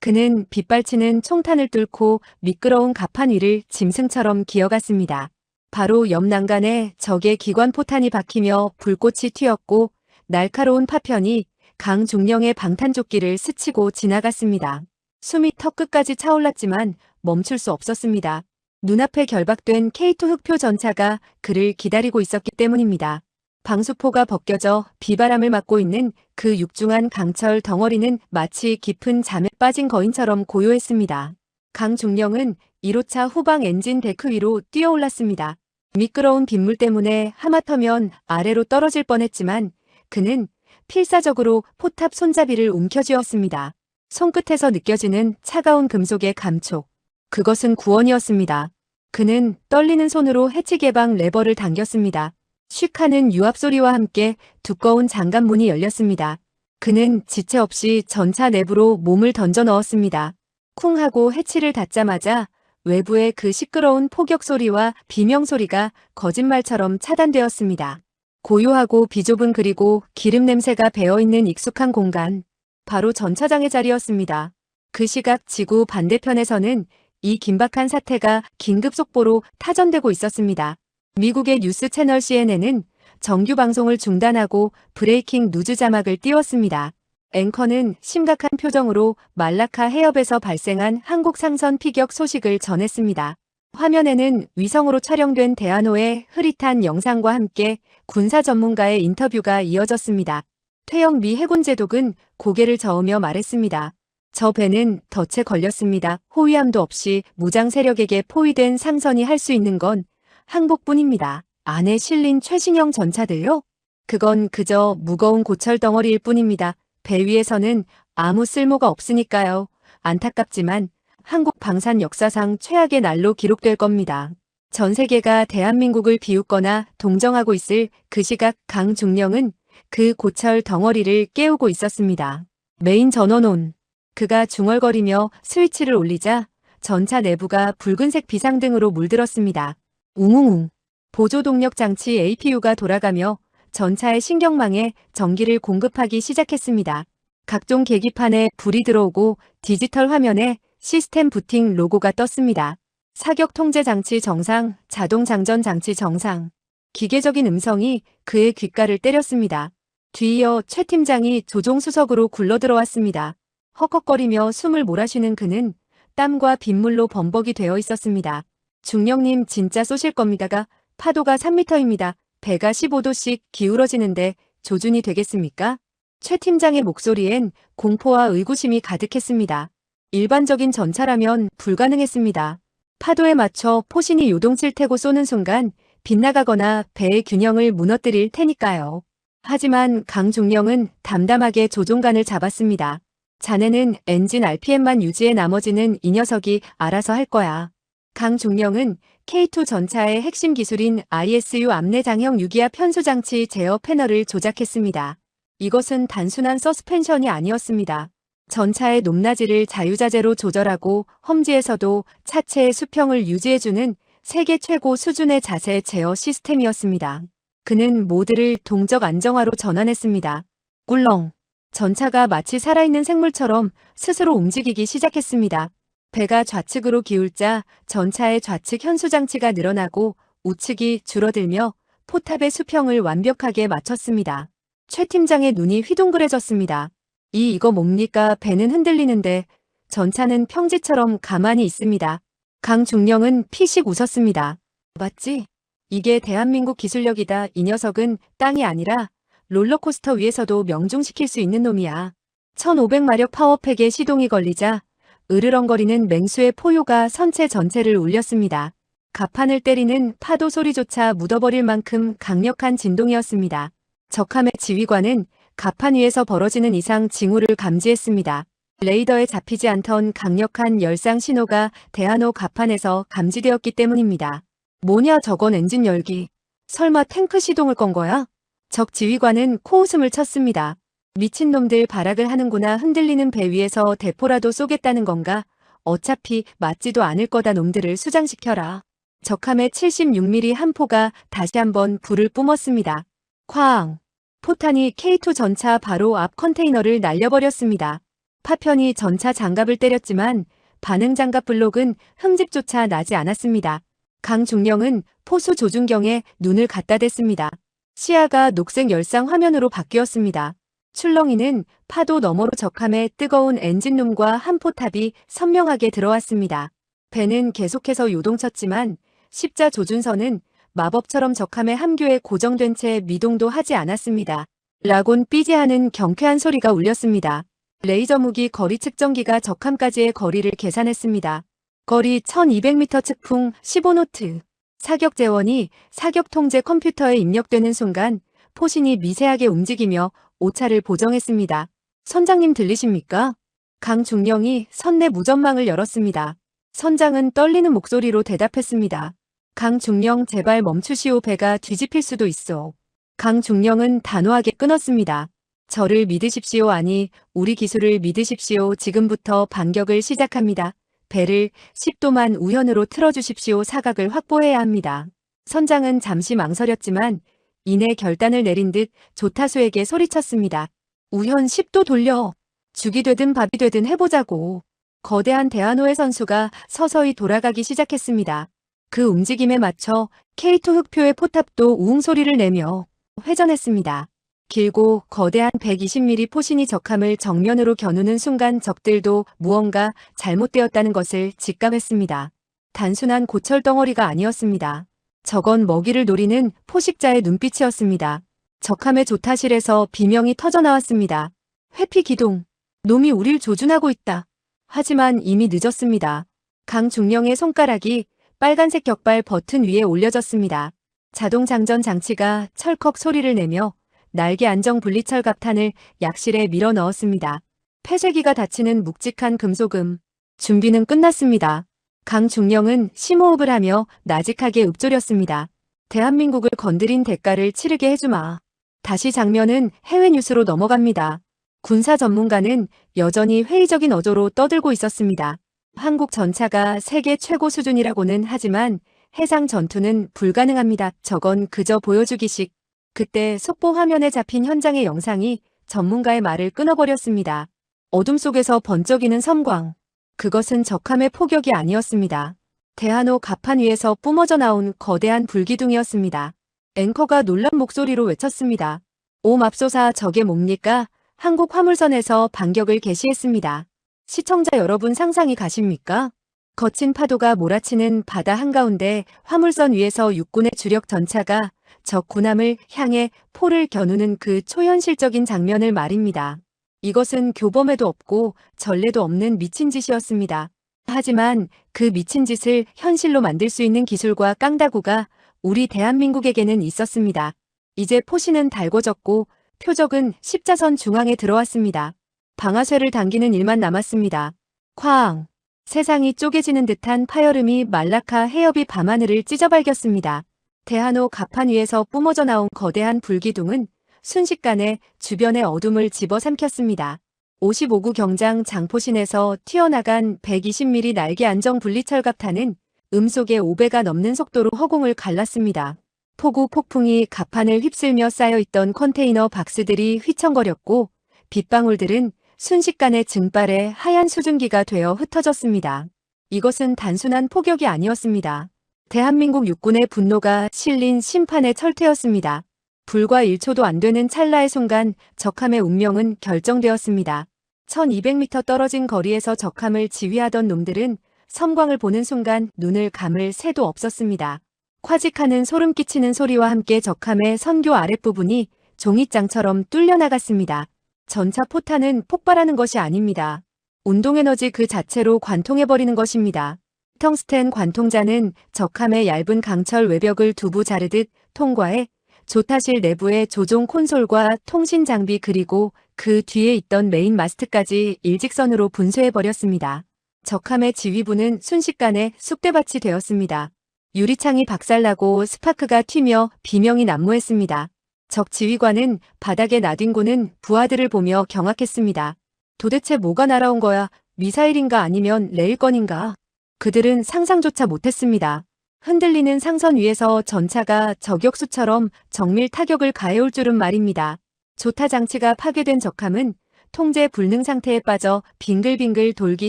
그는 빗발치는 총탄을 뚫고 미끄러운 갑판 위를 짐승처럼 기어갔습니다. 바로 옆 난간에 적의 기관포탄이 박히며 불꽃이 튀었고 날카로운 파편이 강중령의 방탄조끼를 스치고 지나갔습니다. 숨이 턱끝까지 차올랐지만 멈출 수 없었습니다. 눈앞에 결박된 K2 흑표 전차가 그를 기다리고 있었기 때문입니다. 방수포가 벗겨져 비바람을 맞고 있는 그 육중한 강철 덩어리는 마치 깊은 잠에 빠진 거인처럼 고요했습니다. 강중령은 1호차 후방 엔진 데크 위로 뛰어올랐습니다. 미끄러운 빗물 때문에 하마터면 아래로 떨어질 뻔했지만 그는 필사적으로 포탑 손잡이를 움켜쥐었습니다. 손끝에서 느껴지는 차가운 금속의 감촉. 그것은 구원이었습니다. 그는 떨리는 손으로 해치 개방 레버를 당겼습니다. 슉 하는 유압 소리와 함께 두꺼운 장갑문이 열렸습니다. 그는 지체 없이 전차 내부로 몸을 던져 넣었습니다. 쿵 하고 해치를 닫자마자 외부의 그 시끄러운 포격 소리와 비명 소리가 거짓말처럼 차단되었습니다. 고요하고 비좁은 그리고 기름 냄새가 배어있는 익숙한 공간. 바로 전차장의 자리였습니다. 그 시각 지구 반대편에서는 이 긴박한 사태가 긴급 속보로 타전되고 있었습니다. 미국의 뉴스 채널 CNN은 정규 방송을 중단하고 브레이킹 누즈 자막을 띄웠습니다. 앵커는 심각한 표정으로 말라카 해협에서 발생한 한국 상선 피격 소식을 전했습니다. 화면에는 위성으로 촬영된 대한호의 흐릿한 영상과 함께 군사 전문가의 인터뷰가 이어졌습니다. 퇴영 미 해군 제독은 고개를 저으며 말했습니다. 저 배는 덫에 걸렸습니다. 호위함도 없이 무장 세력에게 포위된 상선이 할 수 있는 건 항복뿐입니다. 안에 실린 최신형 전차들요? 그건 그저 무거운 고철 덩어리일 뿐입니다. 배 위에서는 아무 쓸모가 없으니까요. 안타깝지만 한국 방산 역사상 최악의 날로 기록될 겁니다. 전 세계가 대한민국을 비웃거나 동정하고 있을 그 시각 강중령은 그 고철 덩어리를 깨우고 있었습니다. 메인 전원온. 그가 중얼거리며 스위치를 올리자 전차 내부가 붉은색 비상등으로 물들었습니다. 웅웅웅. 보조동력 장치 APU가 돌아가며 전차의 신경망에 전기를 공급하기 시작했습니다. 각종 계기판에 불이 들어오고 디지털 화면에 시스템 부팅 로고가 떴습니다. 사격 통제 장치 정상, 자동 장전 장치 정상. 기계적인 음성이 그의 귓가를 때렸습니다. 뒤이어 최 팀장이 조종수석으로 굴러들어왔습니다. 헉헉거리며 숨을 몰아쉬는 그는 땀과 빗물로 범벅이 되어 있었습니다. 중령님 진짜 쏘실 겁니다가 파도가 3m입니다. 배가 15도씩 기울어지는데 조준이 되겠습니까? 최 팀장의 목소리엔 공포와 의구심이 가득했습니다. 일반적인 전차라면 불가능했습니다. 파도에 맞춰 포신이 요동칠 테고 쏘는 순간 빗나가거나 배의 균형을 무너뜨릴 테니까요. 하지만 강중령은 담담하게 조종관을 잡았습니다. 자네는 엔진 RPM만 유지해 나머지는 이 녀석이 알아서 할 거야. 강중령은 K2 전차의 핵심 기술인 ISU 암내장형 유기압 현수장치 제어 패널을 조작했습니다. 이것은 단순한 서스펜션이 아니었습니다. 전차의 높낮이를 자유자재로 조절하고 험지에서도 차체의 수평을 유지해주는 세계 최고 수준의 자세 제어 시스템이었습니다. 그는 모드를 동적 안정화로 전환했습니다. 꿀렁. 전차가 마치 살아있는 생물처럼 스스로 움직이기 시작했습니다. 배가 좌측으로 기울자 전차의 좌측 현수장치가 늘어나고 우측이 줄어들며 포탑의 수평을 완벽하게 맞췄습니다. 최 팀장의 눈이 휘둥그레졌습니다. 이거 뭡니까? 배는 흔들리는데 전차는 평지처럼 가만히 있습니다. 강중령은 피식 웃었습니다. 맞지? 이게 대한민국 기술력이다. 이 녀석은 땅이 아니라 롤러코스터 위에서도 명중시킬 수 있는 놈이야. 1500마력 파워팩에 시동이 걸리자 으르렁거리는 맹수의 포효가 선체 전체를 울렸습니다. 갑판을 때리는 파도 소리조차 묻어버릴 만큼 강력한 진동이었습니다. 적함의 지휘관은 갑판 위에서 벌어지는 이상 징후를 감지했습니다. 레이더에 잡히지 않던 강력한 열상 신호가 대한호 갑판에서 감지되었기 때문입니다. 뭐냐 저건 엔진 열기. 설마 탱크 시동을 건 거야? 적 지휘관은 코웃음을 쳤습니다. 미친놈들 발악을 하는구나. 흔들리는 배 위에서 대포라도 쏘겠다는 건가? 어차피 맞지도 않을 거다. 놈들을 수장시켜라. 적함의 76mm 한 포가 다시 한번 불을 뿜었습니다. 쾅! 포탄이 K2 전차 바로 앞 컨테이너를 날려버렸습니다. 파편이 전차 장갑을 때렸지만 반응 장갑 블록은 흠집조차 나지 않았습니다. 강중령은 포수 조준경에 눈을 갖다 댔습니다. 시야가 녹색 열상 화면으로 바뀌었습니다. 출렁이는 파도 너머로 적함의 뜨거운 엔진룸과 한 포탑이 선명하게 들어왔습니다. 배는 계속해서 요동쳤지만 십자 조준선은 마법처럼 적함의 함교에 고정된 채 미동도 하지 않았습니다. 라곤 삐지하는 경쾌한 소리가 울렸습니다. 레이저 무기 거리 측정기가 적함까지의 거리를 계산했습니다. 거리 1200m 측풍 15노트. 사격 재원이 사격 통제 컴퓨터에 입력되는 순간 포신이 미세하게 움직이며 오차를 보정했습니다. 선장님 들리십니까? 강중령이 선내 무전망을 열었습니다. 선장은 떨리는 목소리로 대답했습니다. 강중령 제발 멈추시오. 배가 뒤집힐 수도 있어. 강중령은 단호하게 끊었습니다. 저를 믿으십시오. 아니, 우리 기술을 믿으십시오. 지금부터 반격을 시작합니다. 배를 10도만 우현으로 틀어주십시오. 사각을 확보해야 합니다. 선장은 잠시 망설였지만 이내 결단을 내린 듯 조타수에게 소리쳤습니다. 우현 10도 돌려. 죽이 되든 밥이 되든 해보자고. 거대한 대한호의 선수가 서서히 돌아가기 시작했습니다. 그 움직임에 맞춰 K2 흑표의 포탑도 우웅 소리를 내며 회전했습니다. 길고 거대한 120mm 포신이 적함을 정면으로 겨누는 순간 적들도 무언가 잘못되었다는 것을 직감했습니다. 단순한 고철 덩어리가 아니었습니다. 저건 먹이를 노리는 포식자의 눈빛이었습니다. 적함의 조타실에서 비명이 터져나왔습니다. 회피 기동. 놈이 우릴 조준하고 있다. 하지만 이미 늦었습니다. 강중령의 손가락이 빨간색 격발 버튼 위에 올려졌습니다. 자동 장전 장치가 철컥 소리를 내며 날개 안정 분리철 갑탄을 약실에 밀어 넣었습니다. 폐쇄기가 닫히는 묵직한 금속음. 준비는 끝났습니다. 강중령은 심호흡을 하며 나직하게 읊조렸습니다. 대한민국을 건드린 대가를 치르게 해주마. 다시 장면은 해외 뉴스로 넘어갑니다. 군사 전문가는 여전히 회의적인 어조로 떠들고 있었습니다. 한국 전차가 세계 최고 수준이라고는 하지만 해상 전투는 불가능합니다. 저건 그저 보여주기식. 그때 속보 화면에 잡힌 현장의 영상이 전문가의 말을 끊어버렸습니다. 어둠 속에서 번쩍이는 섬광. 그것은 적함의 포격이 아니었습니다. 대한호 갑판 위에서 뿜어져 나온 거대한 불기둥이었습니다. 앵커가 놀란 목소리로 외쳤습니다. 오 맙소사, 저게 뭡니까? 한국 화물선에서 반격을 개시했습니다. 시청자 여러분 상상이 가십니까? 거친 파도가 몰아치는 바다 한가운데 화물선 위에서 육군의 주력 전차가 적 군함을 향해 포를 겨누는 그 초현실적인 장면을 말입니다. 이것은 교범에도 없고 전례도 없는 미친 짓이었습니다. 하지만 그 미친 짓을 현실로 만들 수 있는 기술과 깡다구가 우리 대한민국에게는 있었습니다. 이제 포신은 달궈졌고 표적은 십자선 중앙에 들어왔습니다. 방아쇠를 당기는 일만 남았습니다. 쾅! 세상이 쪼개지는 듯한 파열음이 말라카 해협이 밤하늘을 찢어발겼습니다. 대한호 갑판 위에서 뿜어져 나온 거대한 불기둥은 순식간에 주변의 어둠을 집어삼켰습니다. 55구 경장 장포신에서 튀어나간 120mm 날개 안정 분리철 갑탄은 음속의 5배가 넘는 속도로 허공을 갈랐습니다. 폭우 폭풍이 갑판을 휩쓸며 쌓여있던 컨테이너 박스들이 휘청거렸고 빗방울들은 순식간에 증발해 하얀 수증기가 되어 흩어졌습니다. 이것은 단순한 포격이 아니었습니다. 대한민국 육군의 분노가 실린 심판의 철퇴였습니다. 불과 1초도 안 되는 찰나의 순간 적함의 운명은 결정되었습니다. 1200m 떨어진 거리에서 적함을 지휘하던 놈들은 섬광을 보는 순간 눈을 감을 새도 없었습니다. 콰직하는 소름 끼치는 소리와 함께 적함의 선교 아랫부분이 종잇장처럼 뚫려 나갔습니다. 전차 포탄은 폭발하는 것이 아닙니다. 운동에너지 그 자체로 관통해버리는 것입니다. 텅스텐 관통자는 적함의 얇은 강철 외벽을 두부 자르듯 통과해 조타실 내부의 조종 콘솔과 통신 장비 그리고 그 뒤에 있던 메인 마스트까지 일직선으로 분쇄해버렸습니다. 적함의 지휘부는 순식간에 쑥대밭이 되었습니다. 유리창이 박살나고 스파크가 튀며 비명이 난무했습니다. 적 지휘관은 바닥에 나뒹구는 부하들을 보며 경악했습니다. 도대체 뭐가 날아온 거야? 미사일인가 아니면 레일건인가? 그들은 상상조차 못했습니다. 흔들리는 상선 위에서 전차가 저격수처럼 정밀 타격을 가해올 줄은 말입니다. 조타 장치가 파괴된 적함은 통제 불능 상태에 빠져 빙글빙글 돌기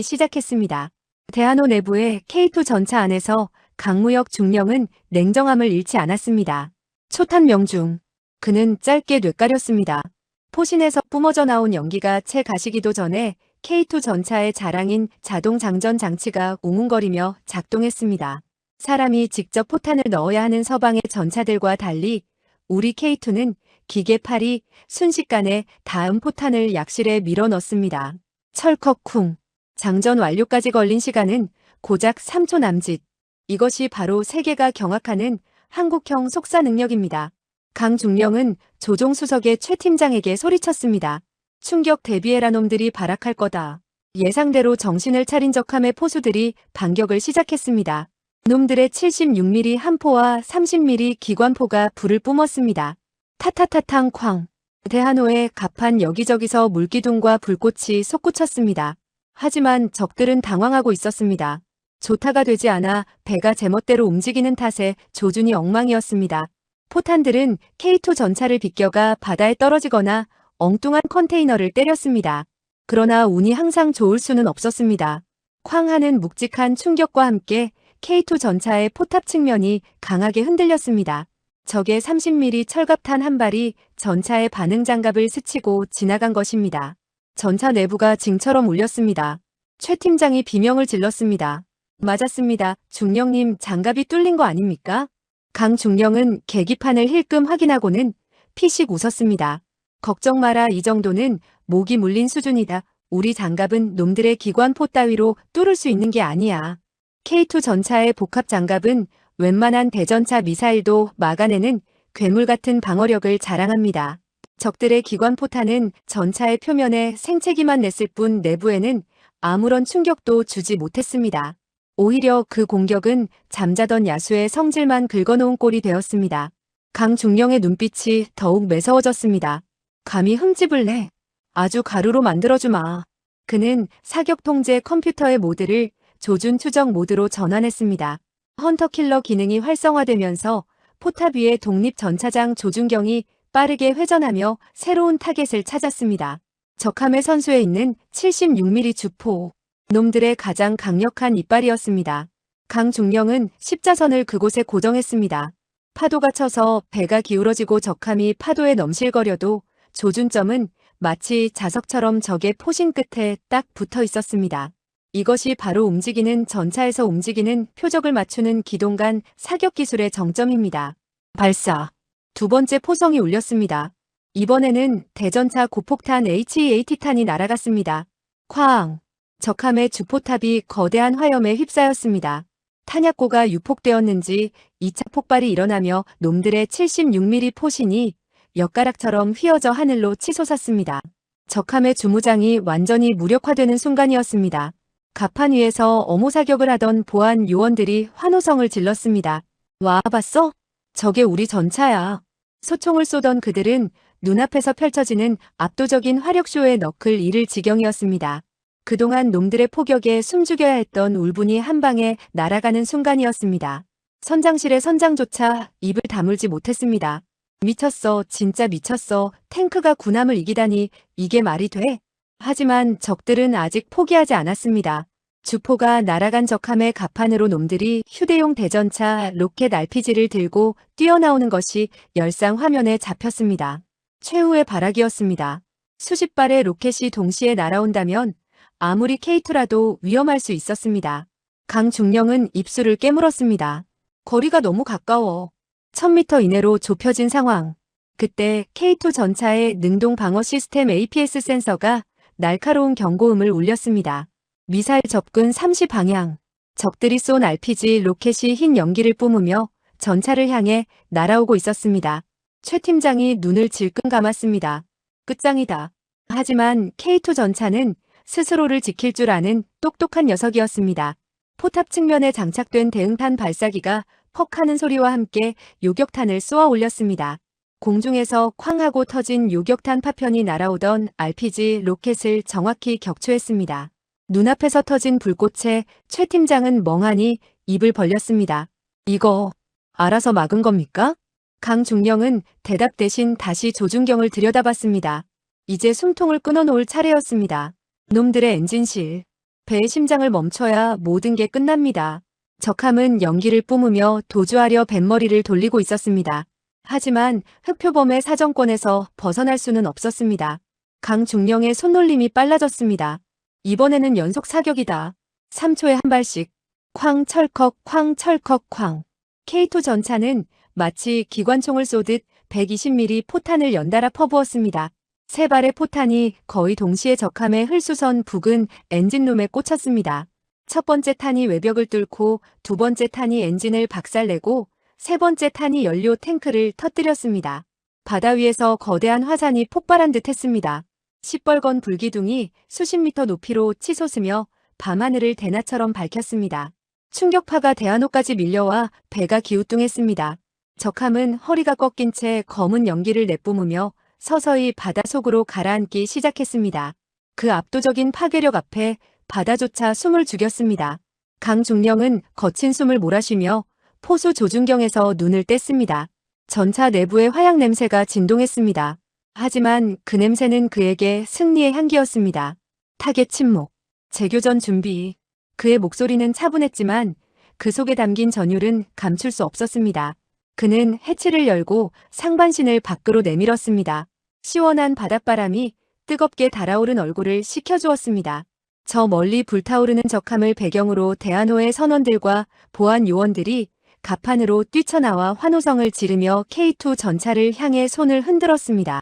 시작했습니다. 대한호 내부의 K2 전차 안에서 강무혁 중령은 냉정함을 잃지 않았습니다. 초탄 명중. 그는 짧게 뇌까렸습니다. 포신에서 뿜어져 나온 연기가 채 가시기도 전에 K2 전차의 자랑인 자동 장전 장치가 웅웅거리며 작동했습니다. 사람이 직접 포탄을 넣어야 하는 서방의 전차들과 달리 우리 K2는 기계팔이 순식간에 다음 포탄을 약실에 밀어 넣습니다. 철컥쿵. 장전 완료까지 걸린 시간은 고작 3초 남짓. 이것이 바로 세계가 경악하는 한국형 속사 능력입니다. 강중령은 조종수석의 최 팀장에게 소리쳤습니다. 충격 대비해라 놈들이 발악할 거다. 예상대로 정신을 차린 적함의 포수들이 반격을 시작했습니다. 놈들의 76mm 함포와 30mm 기관포가 불을 뿜었습니다. 타타타탕 쾅. 대한호의 갑판 여기저기서 물기둥과 불꽃이 솟구쳤습니다. 하지만 적들은 당황하고 있었습니다. 조타가 되지 않아 배가 제멋대로 움직이는 탓에 조준이 엉망이었습니다. 포탄들은 K2 전차를 비껴가 바다에 떨어지거나 엉뚱한 컨테이너를 때렸습니다. 그러나 운이 항상 좋을 수는 없었습니다. 쾅 하는 묵직한 충격과 함께 K2 전차의 포탑 측면이 강하게 흔들렸습니다. 적의 30mm 철갑탄 한 발이 전차의 반응 장갑을 스치고 지나간 것입니다. 전차 내부가 징처럼 울렸습니다. 최 팀장이 비명을 질렀습니다. 맞았습니다. 중령님, 장갑이 뚫린 거 아닙니까? 강중령은 계기판을 힐끔 확인하고는 피식 웃었습니다. 걱정 마라, 이 정도는 목이 물린 수준이다. 우리 장갑은 놈들의 기관포 따위로 뚫을 수 있는 게 아니야. K2 전차의 복합 장갑은 웬만한 대전차 미사일도 막아내는 괴물 같은 방어력을 자랑합니다. 적들의 기관포탄은 전차의 표면에 생채기만 냈을 뿐 내부에는 아무런 충격도 주지 못했습니다. 오히려 그 공격은 잠자던 야수의 성질만 긁어놓은 꼴이 되었습니다. 강중령의 눈빛이 더욱 매서워졌습니다. 감히 흠집을 내. 아주 가루로 만들어주마. 그는 사격 통제 컴퓨터의 모드를 조준 추적 모드로 전환했습니다. 헌터킬러 기능이 활성화되면서 포탑 위의 독립 전차장 조준경이 빠르게 회전하며 새로운 타겟을 찾았습니다. 적함의 선수에 있는 76mm 주포. 놈들의 가장 강력한 이빨이었습니다. 강중령은 십자선을 그곳에 고정했습니다. 파도가 쳐서 배가 기울어지고 적함이 파도에 넘실거려도 조준점은 마치 자석처럼 적의 포신 끝에 딱 붙어 있었습니다. 이것이 바로 움직이는 전차에서 움직이는 표적을 맞추는 기동간 사격 기술의 정점입니다. 발사. 두 번째 포성이 울렸습니다. 이번에는 대전차 고폭탄 HEAT탄이 날아갔습니다. 쾅. 적함의 주포탑이 거대한 화염에 휩싸였습니다. 탄약고가 유폭되었는지 2차 폭발이 일어나며 놈들의 76mm 포신이 엿가락처럼 휘어져 하늘로 치솟았습니다. 적함의 주무장이 완전히 무력화되는 순간이었습니다. 갑판 위에서 어모 사격을 하던 보안 요원들이 환호성을 질렀습니다. 와, 봤어? 저게 우리 전차야. 소총을 쏘던 그들은 눈앞에서 펼쳐지는 압도적인 화력쇼에 너클 잃을 지경이었습니다. 그동안 놈들의 포격에 숨죽여야 했던 울분이 한 방에 날아가는 순간이었습니다. 선장실의 선장조차 입을 다물지 못했습니다. 미쳤어, 진짜 미쳤어. 탱크가 군함을 이기다니 이게 말이 돼? 하지만 적들은 아직 포기하지 않았습니다. 주포가 날아간 적함의 갑판으로 놈들이 휴대용 대전차 로켓 RPG를 들고 뛰어나오는 것이 열상 화면에 잡혔습니다. 최후의 발악이었습니다. 수십 발의 로켓이 동시에 날아온다면 아무리 K2라도 위험할 수 있었습니다. 강중령은 입술을 깨물었습니다. 거리가 너무 가까워. 1000m 이내로 좁혀진 상황. 그때 K2 전차의 능동 방어 시스템 APS 센서가 날카로운 경고음을 울렸습니다. 미사일 접근 30방향. 적들이 쏜 RPG 로켓이 흰 연기를 뿜으며 전차를 향해 날아오고 있었습니다. 최 팀장이 눈을 질끈 감았습니다. 끝장이다. 하지만 K2 전차는 스스로를 지킬 줄 아는 똑똑한 녀석이었습니다. 포탑 측면에 장착된 대응탄 발사기가 퍽 하는 소리와 함께 요격탄을 쏘아 올렸습니다. 공중에서 쾅 하고 터진 요격탄 파편이 날아오던 RPG 로켓을 정확히 격추했습니다. 눈앞에서 터진 불꽃에 최 팀장은 멍하니 입을 벌렸습니다. 이거 알아서 막은 겁니까? 강중령은 대답 대신 다시 조준경을 들여다봤습니다. 이제 숨통을 끊어놓을 차례였습니다. 놈들의 엔진실. 배의 심장을 멈춰야 모든 게 끝납니다. 적함은 연기를 뿜으며 도주하려 뱃머리를 돌리고 있었습니다. 하지만 흑표범의 사정권에서 벗어날 수는 없었습니다. 강중령의 손놀림이 빨라졌습니다. 이번에는 연속 사격이다. 3초에 한 발씩. 쾅 철컥 쾅 철컥 쾅. K2 전차는 마치 기관총을 쏘듯 120mm 포탄을 연달아 퍼부었습니다. 세 발의 포탄이 거의 동시에 적함의 흘수선 부근 엔진룸에 꽂혔습니다. 첫 번째 탄이 외벽을 뚫고 두 번째 탄이 엔진을 박살내고 세 번째 탄이 연료 탱크를 터뜨렸습니다. 바다 위에서 거대한 화산이 폭발한 듯 했습니다. 시뻘건 불기둥이 수십 미터 높이로 치솟으며 밤하늘을 대낮처럼 밝혔습니다. 충격파가 대한호까지 밀려와 배가 기우뚱했습니다. 적함은 허리가 꺾인 채 검은 연기를 내뿜으며 서서히 바다 속으로 가라앉기 시작했습니다. 그 압도적인 파괴력 앞에 바다조차 숨을 죽였습니다. 강중령은 거친 숨을 몰아쉬며 포수 조준경에서 눈을 뗐습니다. 전차 내부의 화약 냄새가 진동했습니다. 하지만 그 냄새는 그에게 승리의 향기였습니다. 타겟 침묵, 재교전 준비. 그의 목소리는 차분했지만 그 속에 담긴 전율은 감출 수 없었습니다. 그는 해치를 열고 상반신을 밖으로 내밀었습니다. 시원한 바닷바람이 뜨겁게 달아오른 얼굴을 식혀주었습니다. 저 멀리 불타오르는 적함을 배경으로 대한호의 선원들과 보안 요원들이 갑판으로 뛰쳐나와 환호성을 지르며 K2 전차를 향해 손을 흔들었습니다.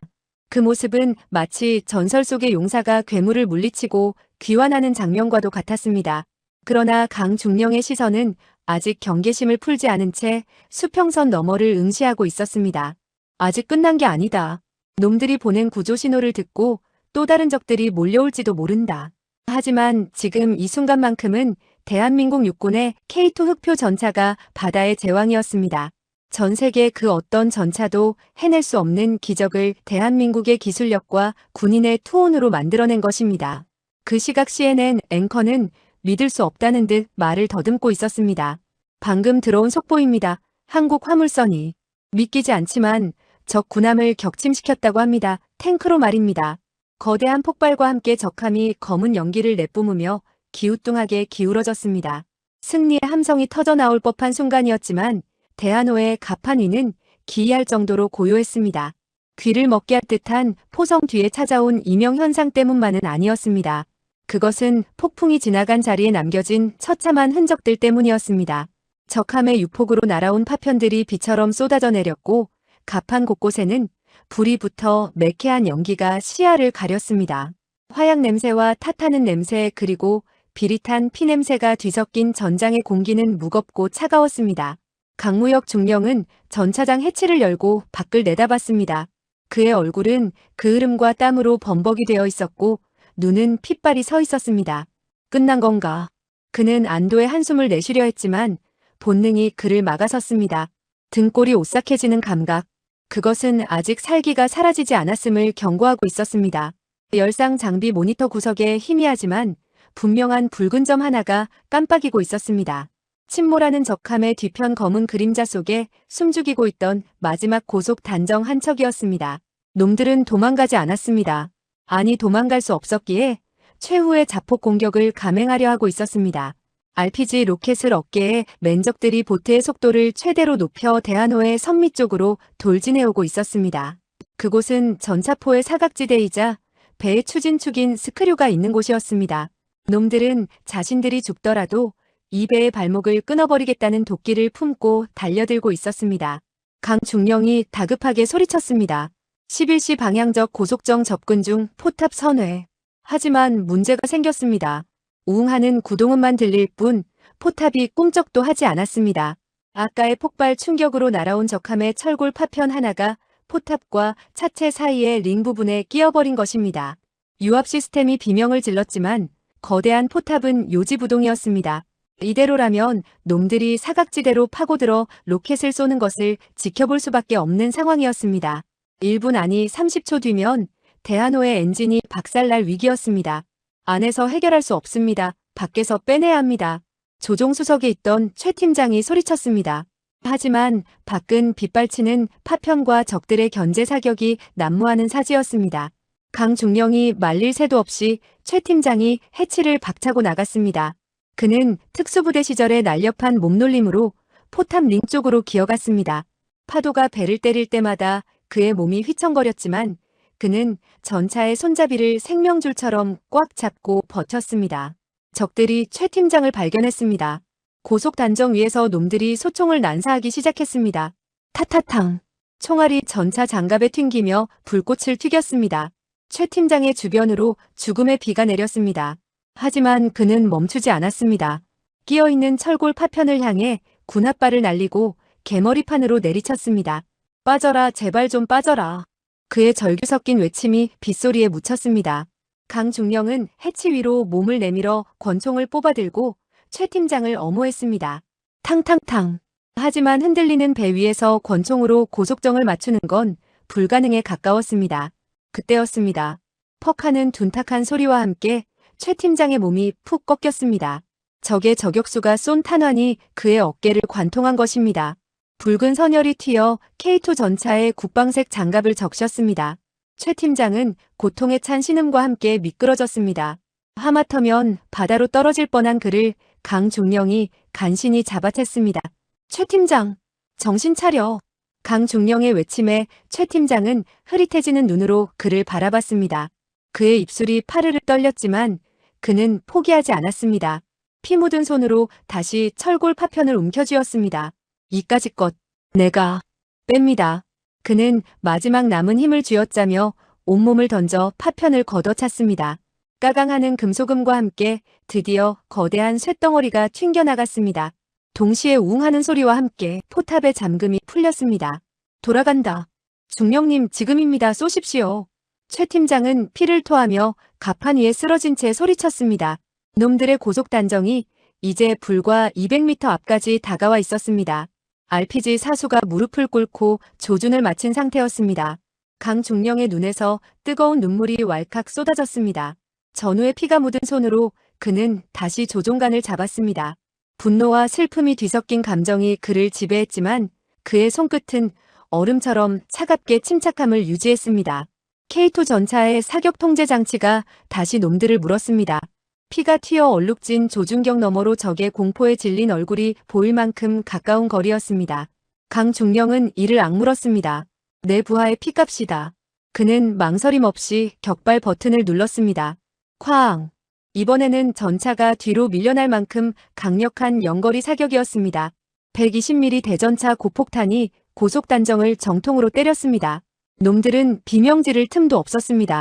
그 모습은 마치 전설 속의 용사가 괴물을 물리치고 귀환하는 장면과도 같았습니다. 그러나 강중령의 시선은 아직 경계심을 풀지 않은 채 수평선 너머를 응시하고 있었습니다. 아직 끝난 게 아니다. 놈들이 보낸 구조 신호를 듣고 또 다른 적들이 몰려올지도 모른다. 하지만 지금 이 순간만큼은 대한민국 육군의 K2 흑표 전차가 바다의 제왕이었습니다. 전 세계 그 어떤 전차도 해낼 수 없는 기적을 대한민국의 기술력과 군인의 투혼으로 만들어낸 것입니다. 그 시각 CNN 앵커는 믿을 수 없다는 듯 말을 더듬고 있었습니다. 방금 들어온 속보입니다. 한국 화물선이. 믿기지 않지만 적 군함을 격침시켰다고 합니다. 탱크로 말입니다. 거대한 폭발과 함께 적함이 검은 연기를 내뿜으며 기우뚱하게 기울어졌습니다. 승리의 함성이 터져나올 법한 순간이었지만 대한호의 갑판 위는 기이할 정도로 고요했습니다. 귀를 먹게 할 듯한 포성 뒤에 찾아온 이명현상 때문만은 아니었습니다. 그것은 폭풍이 지나간 자리에 남겨진 처참한 흔적들 때문이었습니다. 적함의 유폭으로 날아온 파편들이 비처럼 쏟아져 내렸고 갑판 곳곳에는 불이 붙어 매캐한 연기가 시야를 가렸습니다. 화약 냄새와 탓하는 냄새 그리고 비릿한 피 냄새가 뒤섞인 전장의 공기는 무겁고 차가웠습니다. 강무혁 중령은 전차장 해치를 열고 밖을 내다봤습니다. 그의 얼굴은 그을음과 땀으로 범벅이 되어 있었고 눈은 핏발이 서 있었습니다. 끝난 건가? 그는 안도의 한숨을 내쉬려 했지만 본능이 그를 막아섰습니다. 등골이 오싹해지는 감각. 그것은 아직 살기가 사라지지 않았음을 경고하고 있었습니다. 열상 장비 모니터 구석에 희미하지만 분명한 붉은 점 하나가 깜빡이고 있었습니다. 침몰하는 적함의 뒤편 검은 그림자 속에 숨죽이고 있던 마지막 고속 단정 한 척이었습니다. 놈들은 도망가지 않았습니다. 아니 도망갈 수 없었기에 최후의 자폭 공격을 감행하려 하고 있었습니다. RPG 로켓을 어깨에 맨 적들이 보트의 속도를 최대로 높여 대한호의 선미 쪽으로 돌진해오고 있었습니다. 그곳은 전차포의 사각지대이자 배의 추진축인 스크류가 있는 곳이었습니다. 놈들은 자신들이 죽더라도 이 배의 발목을 끊어버리겠다는 도끼를 품고 달려들고 있었습니다. 강중령이 다급하게 소리쳤습니다. 11시 방향적 고속정 접근 중 포탑 선회. 하지만 문제가 생겼습니다. 우웅하는 구동음만 들릴 뿐 포탑이 꿈쩍도 하지 않았습니다. 아까의 폭발 충격으로 날아온 적함의 철골 파편 하나가 포탑과 차체 사이의 링 부분에 끼어버린 것입니다. 유압 시스템이 비명을 질렀지만 거대한 포탑은 요지부동이었습니다. 이대로라면 놈들이 사각지대로 파고들어 로켓을 쏘는 것을 지켜볼 수밖에 없는 상황이었습니다. 1분 아니 30초 뒤면 대한호의 엔진이 박살날 위기였습니다. 안에서 해결할 수 없습니다. 밖에서 빼내야 합니다. 조종수석에 있던 최 팀장이 소리쳤습니다. 하지만 밖은 빗발치는 파편과 적들의 견제 사격이 난무하는 사지였습니다. 강중령이 말릴 새도 없이 최 팀장이 해치를 박차고 나갔습니다. 그는 특수부대 시절의 날렵한 몸놀림으로 포탑 링 쪽으로 기어갔습니다. 파도가 배를 때릴 때마다 그의 몸이 휘청거렸지만 그는 전차의 손잡이를 생명줄처럼 꽉 잡고 버텼습니다. 적들이 최 팀장을 발견했습니다. 고속 단정 위에서 놈들이 소총을 난사하기 시작했습니다. 타타탕. 총알이 전차 장갑에 튕기며 불꽃을 튀겼습니다. 최 팀장의 주변으로 죽음의 비가 내렸습니다. 하지만 그는 멈추지 않았습니다. 끼어있는 철골 파편을 향해 군홧발을 날리고 개머리판으로 내리쳤습니다. 빠져라, 제발 좀 빠져라. 그의 절규 섞인 외침이 빗소리에 묻혔습니다. 강중령은 해치 위로 몸을 내밀어 권총을 뽑아들고 최 팀장을 엄호했습니다. 탕탕탕. 하지만 흔들리는 배 위에서 권총으로 고속정을 맞추는 건 불가능에 가까웠습니다. 그때였습니다. 퍽 하는 둔탁한 소리와 함께 최 팀장의 몸이 푹 꺾였습니다. 적의 저격수가 쏜 탄환이 그의 어깨를 관통한 것입니다. 붉은 선혈이 튀어 K2 전차의 국방색 장갑을 적셨습니다. 최 팀장은 고통에 찬 신음과 함께 미끄러졌습니다. 하마터면 바다로 떨어질 뻔한 그를 강중령이 간신히 잡아챘습니다. 최 팀장, 정신 차려. 강중령의 외침에 최 팀장은 흐릿해지는 눈으로 그를 바라봤습니다. 그의 입술이 파르르 떨렸지만 그는 포기하지 않았습니다. 피 묻은 손으로 다시 철골 파편을 움켜쥐었습니다. 이까짓 것 내가 뺍니다. 그는 마지막 남은 힘을 쥐어짜며 온몸을 던져 파편을 걷어찼습니다. 까강하는 금소금과 함께 드디어 거대한 쇳덩어리가 튕겨나갔습니다. 동시에 우웅하는 소리와 함께 포탑의 잠금이 풀렸습니다. 돌아간다. 중령님, 지금입니다. 쏘십시오. 최 팀장은 피를 토하며 갑판 위에 쓰러진 채 소리쳤습니다. 놈들의 고속단정이 이제 불과 200m 앞까지 다가와 있었습니다. RPG 사수가 무릎을 꿇고 조준을 마친 상태였습니다. 강중령의 눈에서 뜨거운 눈물이 왈칵 쏟아졌습니다. 전우의 피가 묻은 손으로 그는 다시 조종관을 잡았습니다. 분노와 슬픔이 뒤섞인 감정이 그를 지배했지만 그의 손끝은 얼음처럼 차갑게 침착함을 유지했습니다. K2 전차의 사격 통제 장치가 다시 놈들을 물었습니다. 피가 튀어 얼룩진 조준경 너머로 적의 공포에 질린 얼굴이 보일 만큼 가까운 거리였습니다. 강중령은 이를 악물었습니다. 내 부하의 피값이다. 그는 망설임 없이 격발 버튼을 눌렀습니다. 쾅! 이번에는 전차가 뒤로 밀려날 만큼 강력한 연거리 사격이었습니다. 120mm 대전차 고폭탄이 고속단정을 정통으로 때렸습니다. 놈들은 비명 지를 틈도 없었습니다.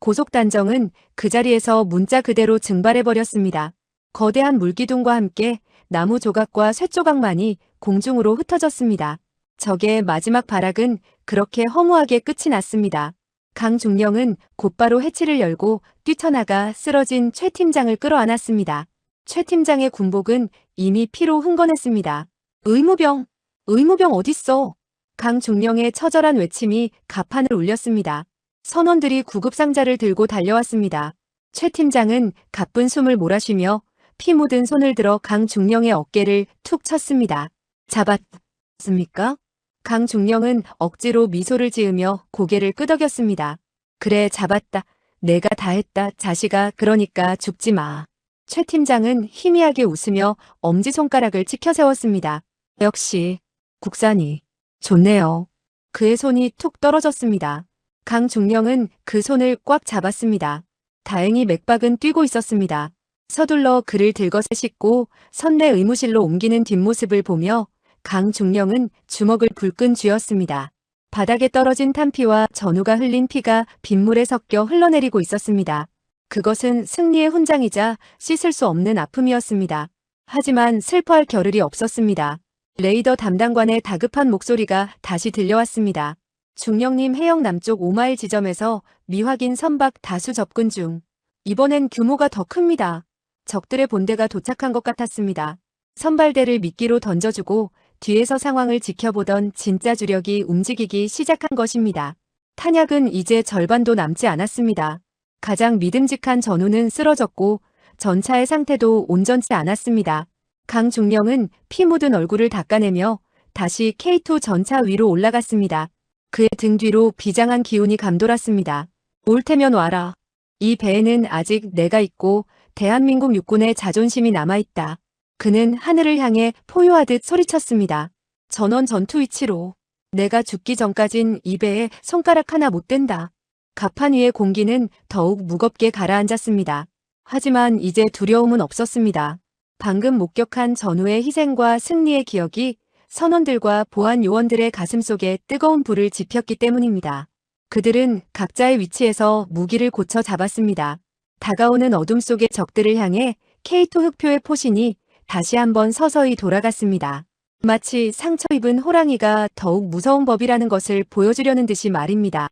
고속단정은 그 자리에서 문자 그대로 증발해버렸습니다. 거대한 물기둥과 함께 나무 조각과 쇠조각만이 공중으로 흩어졌습니다. 적의 마지막 발악은 그렇게 허무하게 끝이 났습니다. 강중령은 곧바로 해치를 열고 뛰쳐나가 쓰러진 최 팀장을 끌어안았습니다. 최 팀장의 군복은 이미 피로 흥건했습니다. 의무병 어딨어? 강중령의 처절한 외침이 가판을 울렸습니다. 선원들이 구급상자를 들고 달려왔습니다. 최 팀장은 가쁜 숨을 몰아쉬며 피 묻은 손을 들어 강중령의 어깨를 툭 쳤습니다. 잡았습니까? 강중령은 억지로 미소를 지으며 고개를 끄덕였습니다. 그래, 잡았다. 내가 다 했다. 자식아, 그러니까 죽지 마. 최 팀장은 희미하게 웃으며 엄지손가락을 치켜세웠습니다. 역시 국산이 좋네요. 그의 손이 툭 떨어졌습니다. 강중령은 그 손을 꽉 잡았습니다. 다행히 맥박은 뛰고 있었습니다. 서둘러 그를 들것에 싣고 선내 의무실로 옮기는 뒷모습을 보며 강중령은 주먹을 불끈 쥐었습니다. 바닥에 떨어진 탄피와 전우가 흘린 피가 빗물에 섞여 흘러내리고 있었습니다. 그것은 승리의 훈장이자 씻을 수 없는 아픔이었습니다. 하지만 슬퍼할 겨를이 없었습니다. 레이더 담당관의 다급한 목소리가 다시 들려왔습니다. 중령님, 해역 남쪽 5마일 지점에서 미확인 선박 다수 접근 중. 이번엔 규모가 더 큽니다. 적들의 본대가 도착한 것 같았습니다. 선발대를 미끼로 던져주고 뒤에서 상황을 지켜보던 진짜 주력이 움직이기 시작한 것입니다. 탄약은 이제 절반도 남지 않았습니다. 가장 믿음직한 전우는 쓰러졌고 전차의 상태도 온전치 않았습니다. 강중령은 피 묻은 얼굴을 닦아내며 다시 K2 전차 위로 올라갔습니다. 그의 등 뒤로 비장한 기운이 감돌았습니다. 올 테면 와라. 이 배에는 아직 내가 있고 대한민국 육군의 자존심이 남아있다. 그는 하늘을 향해 포효하듯 소리쳤습니다. 전원 전투 위치로. 내가 죽기 전까진 이 배에 손가락 하나 못 댄다. 갑판 위의 공기는 더욱 무겁게 가라앉았습니다. 하지만 이제 두려움은 없었습니다. 방금 목격한 전우의 희생과 승리의 기억이 선원들과 보안 요원들의 가슴속에 뜨거운 불을 지폈기 때문입니다. 그들은 각자의 위치에서 무기를 고쳐 잡았습니다. 다가오는 어둠 속의 적들을 향해 K2 흑표의 포신이 다시 한번 서서히 돌아갔습니다. 마치 상처 입은 호랑이가 더욱 무서운 법이라는 것을 보여주려는 듯이 말입니다.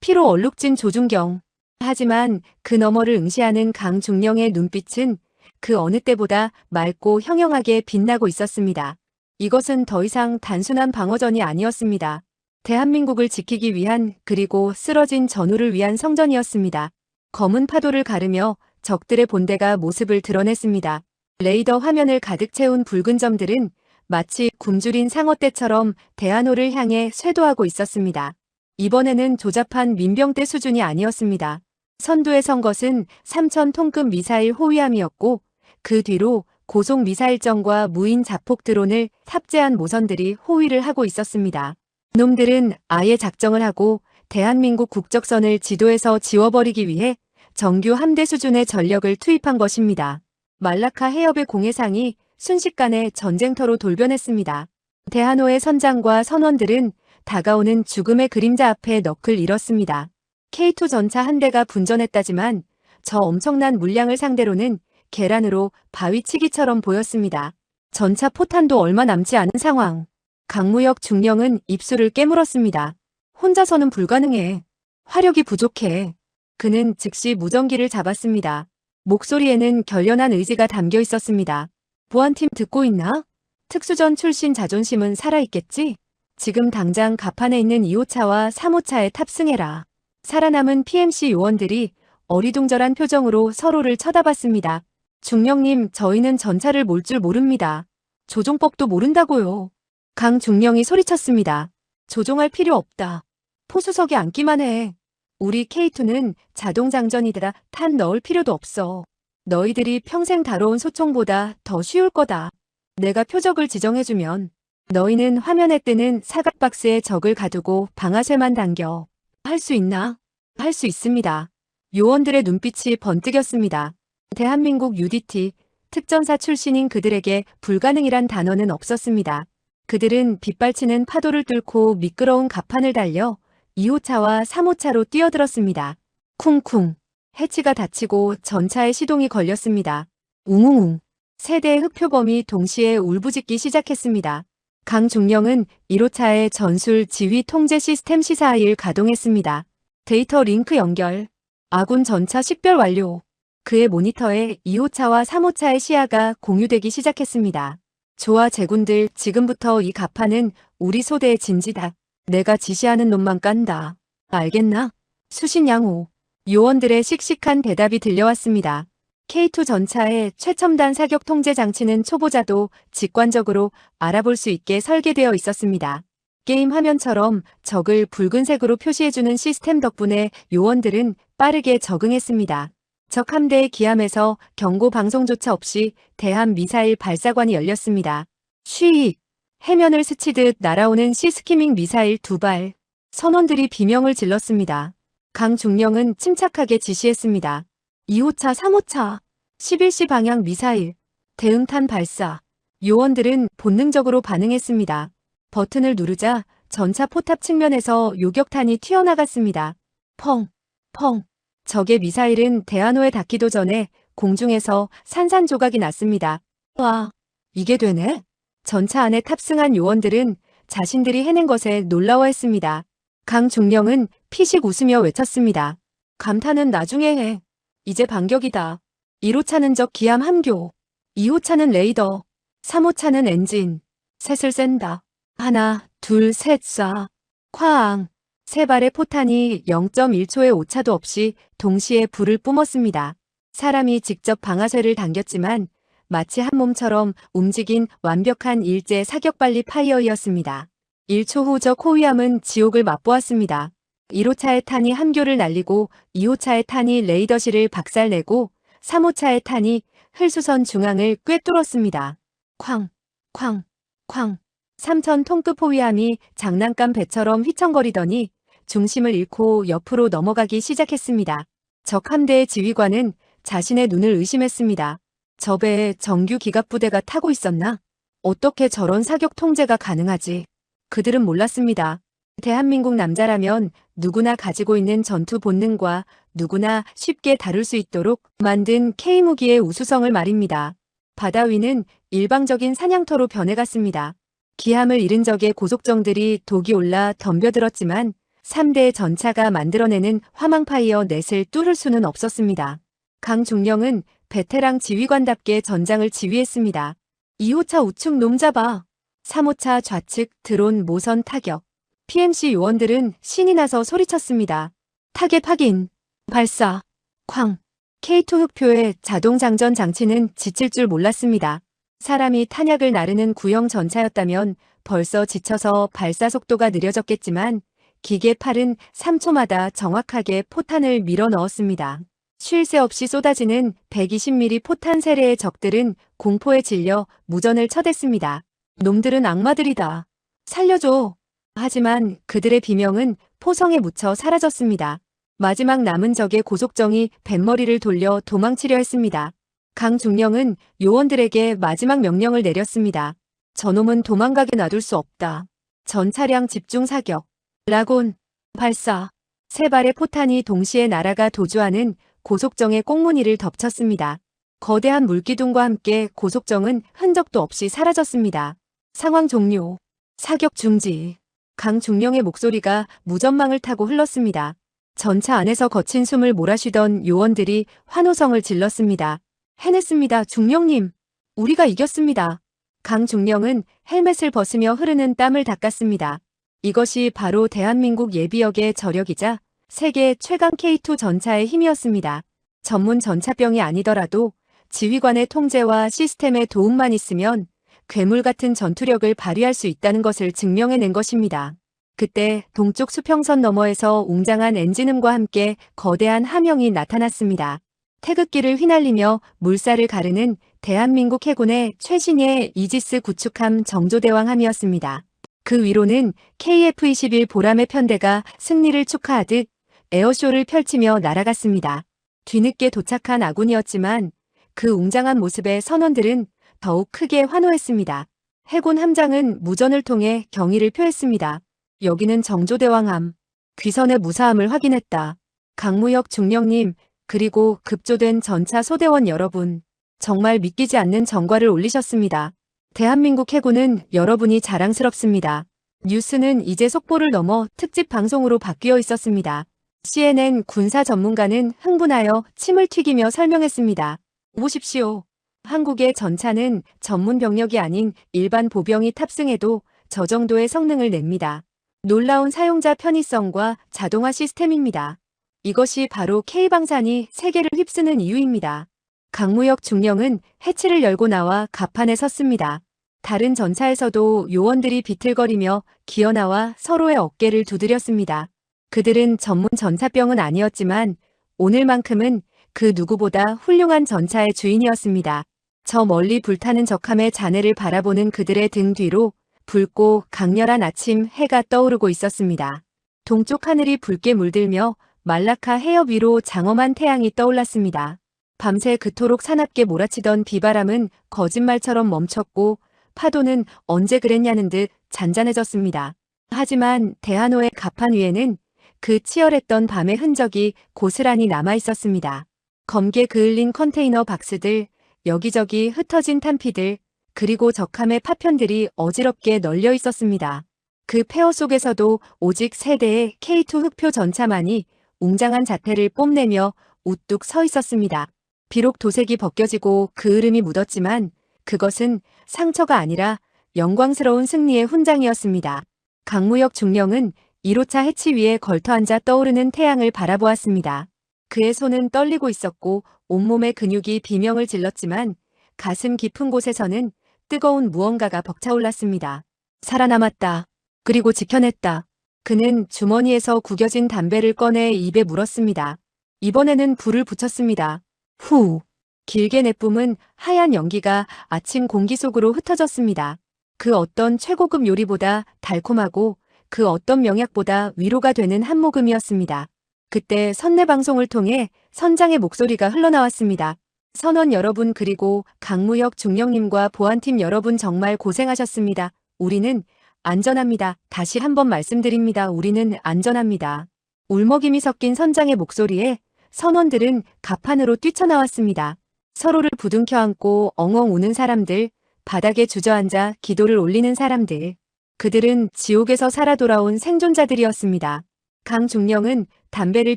피로 얼룩진 조준경. 하지만 그 너머를 응시하는 강중령의 눈빛은 그 어느 때보다 맑고 형형하게 빛나고 있었습니다. 이것은 더 이상 단순한 방어전이 아니었습니다. 대한민국을 지키기 위한 그리고 쓰러진 전우를 위한 성전이었습니다. 검은 파도를 가르며 적들의 본대가 모습을 드러냈습니다. 레이더 화면을 가득 채운 붉은 점들은 마치 굶주린 상어떼처럼 대한호를 향해 쇄도하고 있었습니다. 이번에는 조잡한 민병대 수준이 아니었습니다. 선두에 선 것은 3,000톤급 미사일 호위함이었고 그 뒤로 고속 미사일정과 무인 자폭 드론을 탑재한 모선들이 호위를 하고 있었습니다. 놈들은 아예 작정을 하고 대한민국 국적선을 지도에서 지워버리기 위해 정규 함대 수준의 전력을 투입한 것입니다. 말라카 해협의 공해상이 순식간에 전쟁터로 돌변했습니다. 대한호의 선장과 선원들은 다가오는 죽음의 그림자 앞에 넋을 잃었습니다. K2 전차 한 대가 분전했다지만 저 엄청난 물량을 상대로는 계란으로 바위치기처럼 보였습니다. 전차 포탄도 얼마 남지 않은 상황. 강무혁 중령은 입술을 깨물었습니다. 혼자서는 불가능해. 화력이 부족해. 그는 즉시 무전기를 잡았습니다. 목소리에는 결연한 의지가 담겨 있었습니다. 보안팀 듣고 있나? 특수전 출신 자존심은 살아있겠지? 지금 당장 갑판에 있는 2호차와 3호차에 탑승해라. 살아남은 PMC 요원들이 어리둥절한 표정으로 서로를 쳐다봤습니다. 중령님, 저희는 전차를 몰 줄 모릅니다. 조종법도 모른다고요. 강중령이 소리쳤습니다. 조종할 필요 없다. 포수석에 앉기만 해. 우리 K2는 자동장전이다. 탄 넣을 필요도 없어. 너희들이 평생 다뤄온 소총보다 더 쉬울 거다. 내가 표적을 지정해주면 너희는 화면에 뜨는 사각박스에 적을 가두고 방아쇠만 당겨. 할 수 있나? 할 수 있습니다. 요원들의 눈빛이 번뜩였습니다. 대한민국 UDT, 특전사 출신인 그들에게 불가능이란 단어는 없었습니다. 그들은 빗발치는 파도를 뚫고 미끄러운 갑판을 달려 2호차와 3호차로 뛰어들었습니다. 쿵쿵. 해치가 닫히고 전차의 시동이 걸렸습니다. 웅웅웅. 세 대의 흑표범이 동시에 울부짖기 시작했습니다. 강중령은 1호차의 전술 지휘 통제 시스템 시사일 가동했습니다. 데이터 링크 연결. 아군 전차 식별 완료. 그의 모니터에 2호차와 3호차의 시야가 공유되기 시작했습니다. 좋아 제군들, 지금부터 이 갑판은 우리 소대의 진지다. 내가 지시하는 놈만 깐다. 알겠나? 수신양호. 요원들의 씩씩한 대답이 들려왔습니다. K2 전차의 최첨단 사격 통제 장치는 초보자도 직관적으로 알아볼 수 있게 설계되어 있었습니다. 게임 화면처럼 적을 붉은색으로 표시해주는 시스템 덕분에 요원들은 빠르게 적응했습니다. 적 함대의 기함에서 경고 방송조차 없이 대함 미사일 발사관이 열렸습니다. 쉬익! 해면을 스치듯 날아오는 시스키밍 미사일 2발. 선원들이 비명을 질렀습니다. 강중령은 침착하게 지시했습니다. 2호차, 3호차, 11시 방향 미사일, 대응탄 발사. 요원들은 본능적으로 반응했습니다. 버튼을 누르자 전차 포탑 측면에서 요격탄이 튀어나갔습니다. 펑, 펑. 적의 미사일은 대한호에 닿기도 전에 공중에서 산산조각이 났습니다. 와, 이게 되네? 전차 안에 탑승한 요원들은 자신들이 해낸 것에 놀라워했습니다. 강중령은 피식 웃으며 외쳤습니다. 감탄은 나중에 해. 이제 반격이다. 1호차는 적 기함 함교, 2호차는 레이더, 3호차는 엔진. 셋을 쐰다. 하나, 둘, 셋 쏴. 쾅. 세 발의 포탄이 0.1초의 오차도 없이 동시에 불을 뿜었습니다. 사람이 직접 방아쇠를 당겼지만 마치 한 몸처럼 움직인 완벽한 일제 사격발리 파이어이었습니다. 1초 후 적 호위함은 지옥을 맛보았습니다. 1호차의 탄이 함교를 날리고 2호차의 탄이 레이더실을 박살내고 3호차의 탄이 흘수선 중앙을 꿰뚫었습니다. 쾅, 쾅, 쾅. 3,000톤급 호위함이 장난감 배처럼 휘청거리더니 중심을 잃고 옆으로 넘어가기 시작했습니다. 적 함대의 지휘관은 자신의 눈을 의심했습니다. 저 배에 정규 기갑부대가 타고 있었나? 어떻게 저런 사격 통제가 가능하지? 그들은 몰랐습니다. 대한민국 남자라면 누구나 가지고 있는 전투 본능과 누구나 쉽게 다룰 수 있도록 만든 K무기의 우수성을 말입니다. 바다 위는 일방적인 사냥터로 변해갔습니다. 기함을 잃은 적의 고속정들이 독이 올라 덤벼들었지만 3대 전차가 만들어내는 화망파이어 넷을 뚫을 수는 없었습니다. 강중령은 베테랑 지휘관답게 전장을 지휘했습니다. 2호차 우측 놈 잡아. 3호차 좌측 드론 모선 타격. PMC 요원들은 신이 나서 소리쳤습니다. 타겟 확인. 발사. 쾅. K2 흑표의 자동 장전 장치는 지칠 줄 몰랐습니다. 사람이 탄약을 나르는 구형 전차였다면 벌써 지쳐서 발사 속도가 느려졌겠지만 기계 팔은 3초마다 정확하게 포탄을 밀어 넣었습니다. 쉴 새 없이 쏟아지는 120mm 포탄 세례의 적들은 공포에 질려 무전을 쳐댔습니다. 놈들은 악마들이다. 살려줘. 하지만 그들의 비명은 포성에 묻혀 사라졌습니다. 마지막 남은 적의 고속정이 뱃머리를 돌려 도망치려 했습니다. 강중령은 요원들에게 마지막 명령을 내렸습니다. 저놈은 도망가게 놔둘 수 없다. 전 차량 집중 사격. 라곤. 발사. 세 발의 포탄이 동시에 날아가 도주하는 고속정의 꽁무니를 덮쳤습니다. 거대한 물기둥과 함께 고속정은 흔적도 없이 사라졌습니다. 상황 종료. 사격 중지. 강중령의 목소리가 무전망을 타고 흘렀습니다. 전차 안에서 거친 숨을 몰아쉬던 요원들이 환호성을 질렀습니다. 해냈습니다, 중령님. 우리가 이겼습니다. 강중령은 헬멧을 벗으며 흐르는 땀을 닦았습니다. 이것이 바로 대한민국 예비역의 저력이자 세계 최강 K2 전차의 힘이었습니다. 전문 전차병이 아니더라도 지휘관의 통제와 시스템의 도움만 있으면 괴물 같은 전투력을 발휘할 수 있다는 것을 증명해낸 것입니다. 그때 동쪽 수평선 너머에서 웅장한 엔진음과 함께 거대한 함형이 나타났습니다. 태극기를 휘날리며 물살을 가르는 대한민국 해군의 최신의 이지스 구축함 정조대왕함이었습니다. 그 위로는 KF-21 보람의 편대가 승리를 축하하듯 에어쇼를 펼치며 날아갔습니다. 뒤늦게 도착한 아군이었지만 그 웅장한 모습에 선원들은 더욱 크게 환호했습니다. 해군 함장은 무전을 통해 경의를 표했습니다. 여기는 정조대왕함. 귀선의 무사함을 확인했다. 강무혁 중령님, 그리고 급조된 전차 소대원 여러분. 정말 믿기지 않는 전과를 올리셨습니다. 대한민국 해군은 여러분이 자랑스럽습니다. 뉴스는 이제 속보를 넘어 특집 방송으로 바뀌어 있었습니다. CNN 군사 전문가는 흥분하여 침을 튀기며 설명했습니다. 보십시오. 한국의 전차는 전문 병력이 아닌 일반 보병이 탑승해도 저 정도의 성능을 냅니다. 놀라운 사용자 편의성과 자동화 시스템입니다. 이것이 바로 K방산이 세계를 휩쓰는 이유입니다. 강무혁 중령은 해치를 열고 나와 갑판에 섰습니다. 다른 전차에서도 요원들이 비틀거리며 기어나와 서로의 어깨를 두드렸습니다. 그들은 전문 전차병은 아니었지만 오늘만큼은 그 누구보다 훌륭한 전차의 주인이었습니다. 저 멀리 불타는 적함의 잔해를 바라보는 그들의 등 뒤로 붉고 강렬한 아침 해가 떠오르고 있었습니다. 동쪽 하늘이 붉게 물들며 말라카 해협 위로 장엄한 태양이 떠올랐습니다. 밤새 그토록 사납게 몰아치던 비바람은 거짓말처럼 멈췄고 파도는 언제 그랬냐는 듯 잔잔해졌습니다. 하지만 대한호의 갑판 위에는 그 치열했던 밤의 흔적이 고스란히 남아있었습니다. 검게 그을린 컨테이너 박스들, 여기저기 흩어진 탄피들, 그리고 적함의 파편들이 어지럽게 널려 있었습니다. 그 폐허 속에서도 오직 세 대의 K2 흑표 전차만이 웅장한 자태를 뽐내며 우뚝 서 있었습니다. 비록 도색이 벗겨지고 그을음이 묻었지만 그것은 상처가 아니라 영광스러운 승리의 훈장이었습니다. 강무혁 중령은 1호차 해치 위에 걸터앉아 떠오르는 태양을 바라보았습니다. 그의 손은 떨리고 있었고 온몸의 근육이 비명을 질렀지만 가슴 깊은 곳에서는 뜨거운 무언가가 벅차올랐습니다. 살아남았다. 그리고 지켜냈다. 그는 주머니에서 구겨진 담배를 꺼내 입에 물었습니다. 이번에는 불을 붙였습니다. 후. 길게 내뿜은 하얀 연기가 아침 공기 속으로 흩어졌습니다. 그 어떤 최고급 요리보다 달콤하고 그 어떤 명약보다 위로가 되는 한 모금이었습니다. 그때 선내방송을 통해 선장의 목소리가 흘러나왔습니다. 선원 여러분 그리고 강무혁 중령님과 보안팀 여러분 정말 고생하셨습니다. 우리는 안전합니다. 다시 한번 말씀드립니다. 우리는 안전합니다. 울먹임이 섞인 선장의 목소리에 선원들은 갑판으로 뛰쳐나왔습니다. 서로를 부둥켜 안고 엉엉 우는 사람들, 바닥에 주저앉아 기도를 올리는 사람들. 그들은 지옥에서 살아 돌아온 생존자들이었습니다. 강중령은 담배를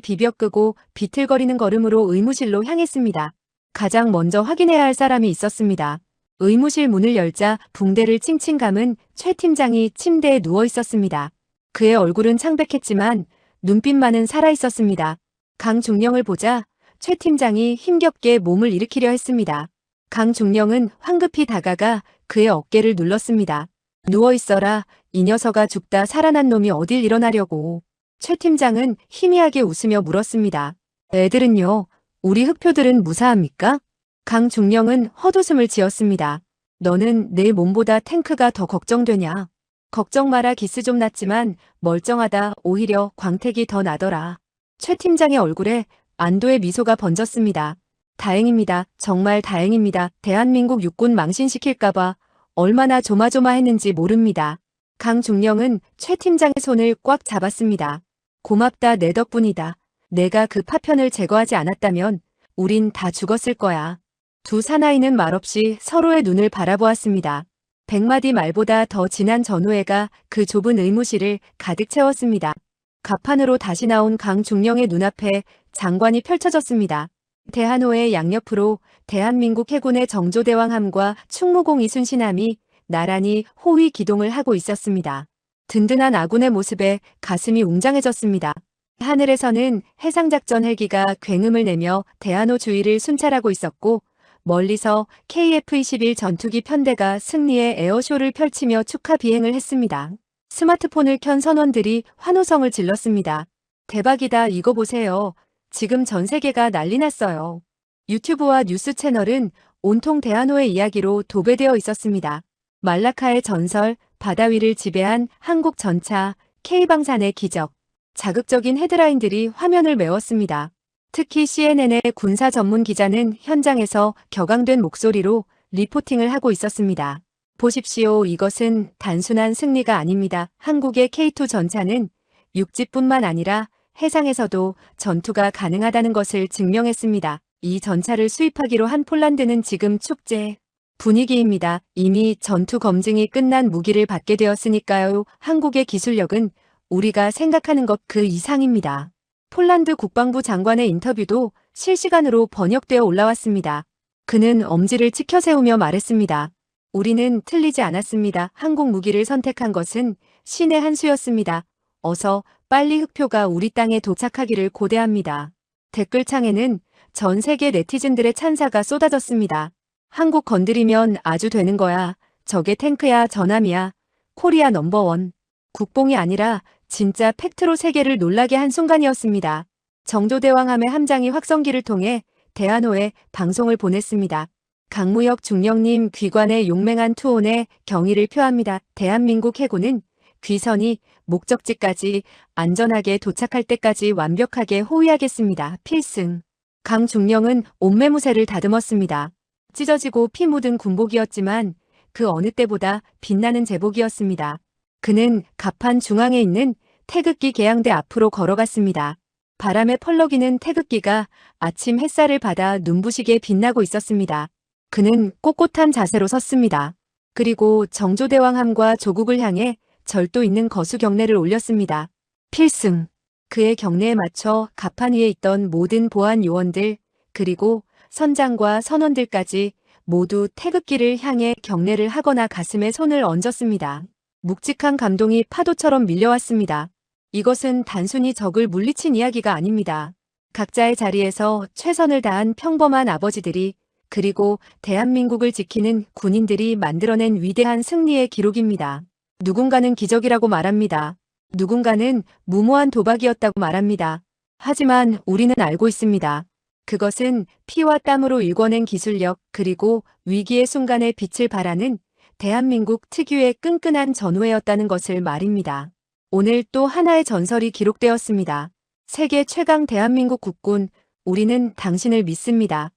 비벼 끄고 비틀거리는 걸음으로 의무실로 향했습니다. 가장 먼저 확인해야 할 사람이 있었습니다. 의무실 문을 열자 붕대를 칭칭 감은 최 팀장이 침대에 누워 있었습니다. 그의 얼굴은 창백했지만 눈빛만은 살아있었습니다. 강중령을 보자 최 팀장이 힘겹게 몸을 일으키려 했습니다. 강중령은 황급히 다가가 그의 어깨를 눌렀습니다. 누워있어라. 이 녀석아, 죽다 살아난 놈이 어딜 일어나려고. 최 팀장은 희미하게 웃으며 물었습니다. 애들은요? 우리 흑표들은 무사합니까? 강중령은 헛웃음을 지었습니다. 너는 내 몸보다 탱크가 더 걱정되냐? 걱정 마라. 기스 좀 났지만 멀쩡하다. 오히려 광택이 더 나더라. 최 팀장의 얼굴에 안도의 미소가 번졌습니다. 다행입니다. 정말 다행입니다. 대한민국 육군 망신시킬까봐 얼마나 조마조마했는지 모릅니다. 강중령은 최 팀장의 손을 꽉 잡았습니다. 고맙다. 내 덕분이다. 내가 그 파편을 제거하지 않았다면 우린 다 죽었을 거야. 두 사나이는 말없이 서로의 눈을 바라보았습니다. 100마디 말보다 더 진한 전우애가 그 좁은 의무실을 가득 채웠습니다. 갑판으로 다시 나온 강중령의 눈앞에 장관이 펼쳐졌습니다. 대한호의 양옆으로 대한민국 해군의 정조대왕함과 충무공 이순신함이 나란히 호위 기동을 하고 있었습니다. 든든한 아군의 모습에 가슴이 웅장해졌습니다. 하늘에서는 해상작전 헬기가 굉음을 내며 대한호 주위를 순찰하고 있었고, 멀리서 KF-21 전투기 편대가 승리의 에어쇼를 펼치며 축하 비행을 했습니다. 스마트폰을 켠 선원들이 환호성을 질렀습니다. 대박이다. 이거 보세요. 지금 전 세계가 난리 났어요. 유튜브와 뉴스 채널은 온통 대한호의 이야기로 도배되어 있었습니다. 말라카의 전설, 바다 위를 지배한 한국 전차, K방산의 기적. 자극적인 헤드라인들이 화면을 메웠습니다. 특히 CNN의 군사 전문 기자는 현장에서 격앙된 목소리로 리포팅을 하고 있었습니다. 보십시오. 이것은 단순한 승리가 아닙니다. 한국의 K2 전차는 육지뿐만 아니라 해상에서도 전투가 가능하다는 것을 증명했습니다. 이 전차를 수입하기로 한 폴란드는 지금 축제 분위기입니다. 이미 전투 검증이 끝난 무기를 받게 되었으니까요. 한국의 기술력은 우리가 생각하는 것 그 이상입니다. 폴란드 국방부 장관의 인터뷰도 실시간으로 번역되어 올라왔습니다. 그는 엄지를 치켜 세우며 말했습니다. 우리는 틀리지 않았습니다. 한국 무기를 선택한 것은 신의 한 수였습니다. 어서 빨리 흑표가 우리 땅에 도착하기를 고대합니다. 댓글창에는 전 세계 네티즌들의 찬사가 쏟아졌습니다. 한국 건드리면 아주 되는 거야. 저게 탱크야, 전함이야. 코리아 넘버원. 국뽕이 아니라 진짜 팩트로 세계를 놀라게 한 순간이었습니다. 정조대왕함의 함장이 확성기를 통해 대한호에 방송을 보냈습니다. 강무혁 중령님 귀관의 용맹한 투혼에 경의를 표합니다. 대한민국 해군은 귀선이 목적지까지 안전하게 도착할 때까지 완벽하게 호위하겠습니다. 필승. 강중령은 옷매무새를 다듬었습니다. 찢어지고 피 묻은 군복이었지만 그 어느 때보다 빛나는 제복이었습니다. 그는 갑판 중앙에 있는 태극기 개양대 앞으로 걸어갔습니다. 바람에 펄럭이는 태극기가 아침 햇살을 받아 눈부시게 빛나고 있었습니다. 그는 꼿꼿한 자세로 섰습니다. 그리고 정조대왕함과 조국을 향해 절도 있는 거수 경례를 올렸습니다. 필승. 그의 경례에 맞춰 갑판 위에 있던 모든 보안 요원들, 그리고 선장과 선원들까지 모두 태극기를 향해 경례를 하거나 가슴에 손을 얹었습니다. 묵직한 감동이 파도처럼 밀려왔습니다. 이것은 단순히 적을 물리친 이야기가 아닙니다. 각자의 자리에서 최선을 다한 평범한 아버지들이, 그리고 대한민국을 지키는 군인들이 만들어낸 위대한 승리의 기록입니다. 누군가는 기적이라고 말합니다. 누군가는 무모한 도박이었다고 말합니다. 하지만 우리는 알고 있습니다. 그것은 피와 땀으로 일궈낸 기술력, 그리고 위기의 순간에 빛을 발하는 대한민국 특유의 끈끈한 전우애였다는 것을 말입니다. 오늘 또 하나의 전설이 기록되었습니다. 세계 최강 대한민국 국군, 우리는 당신을 믿습니다.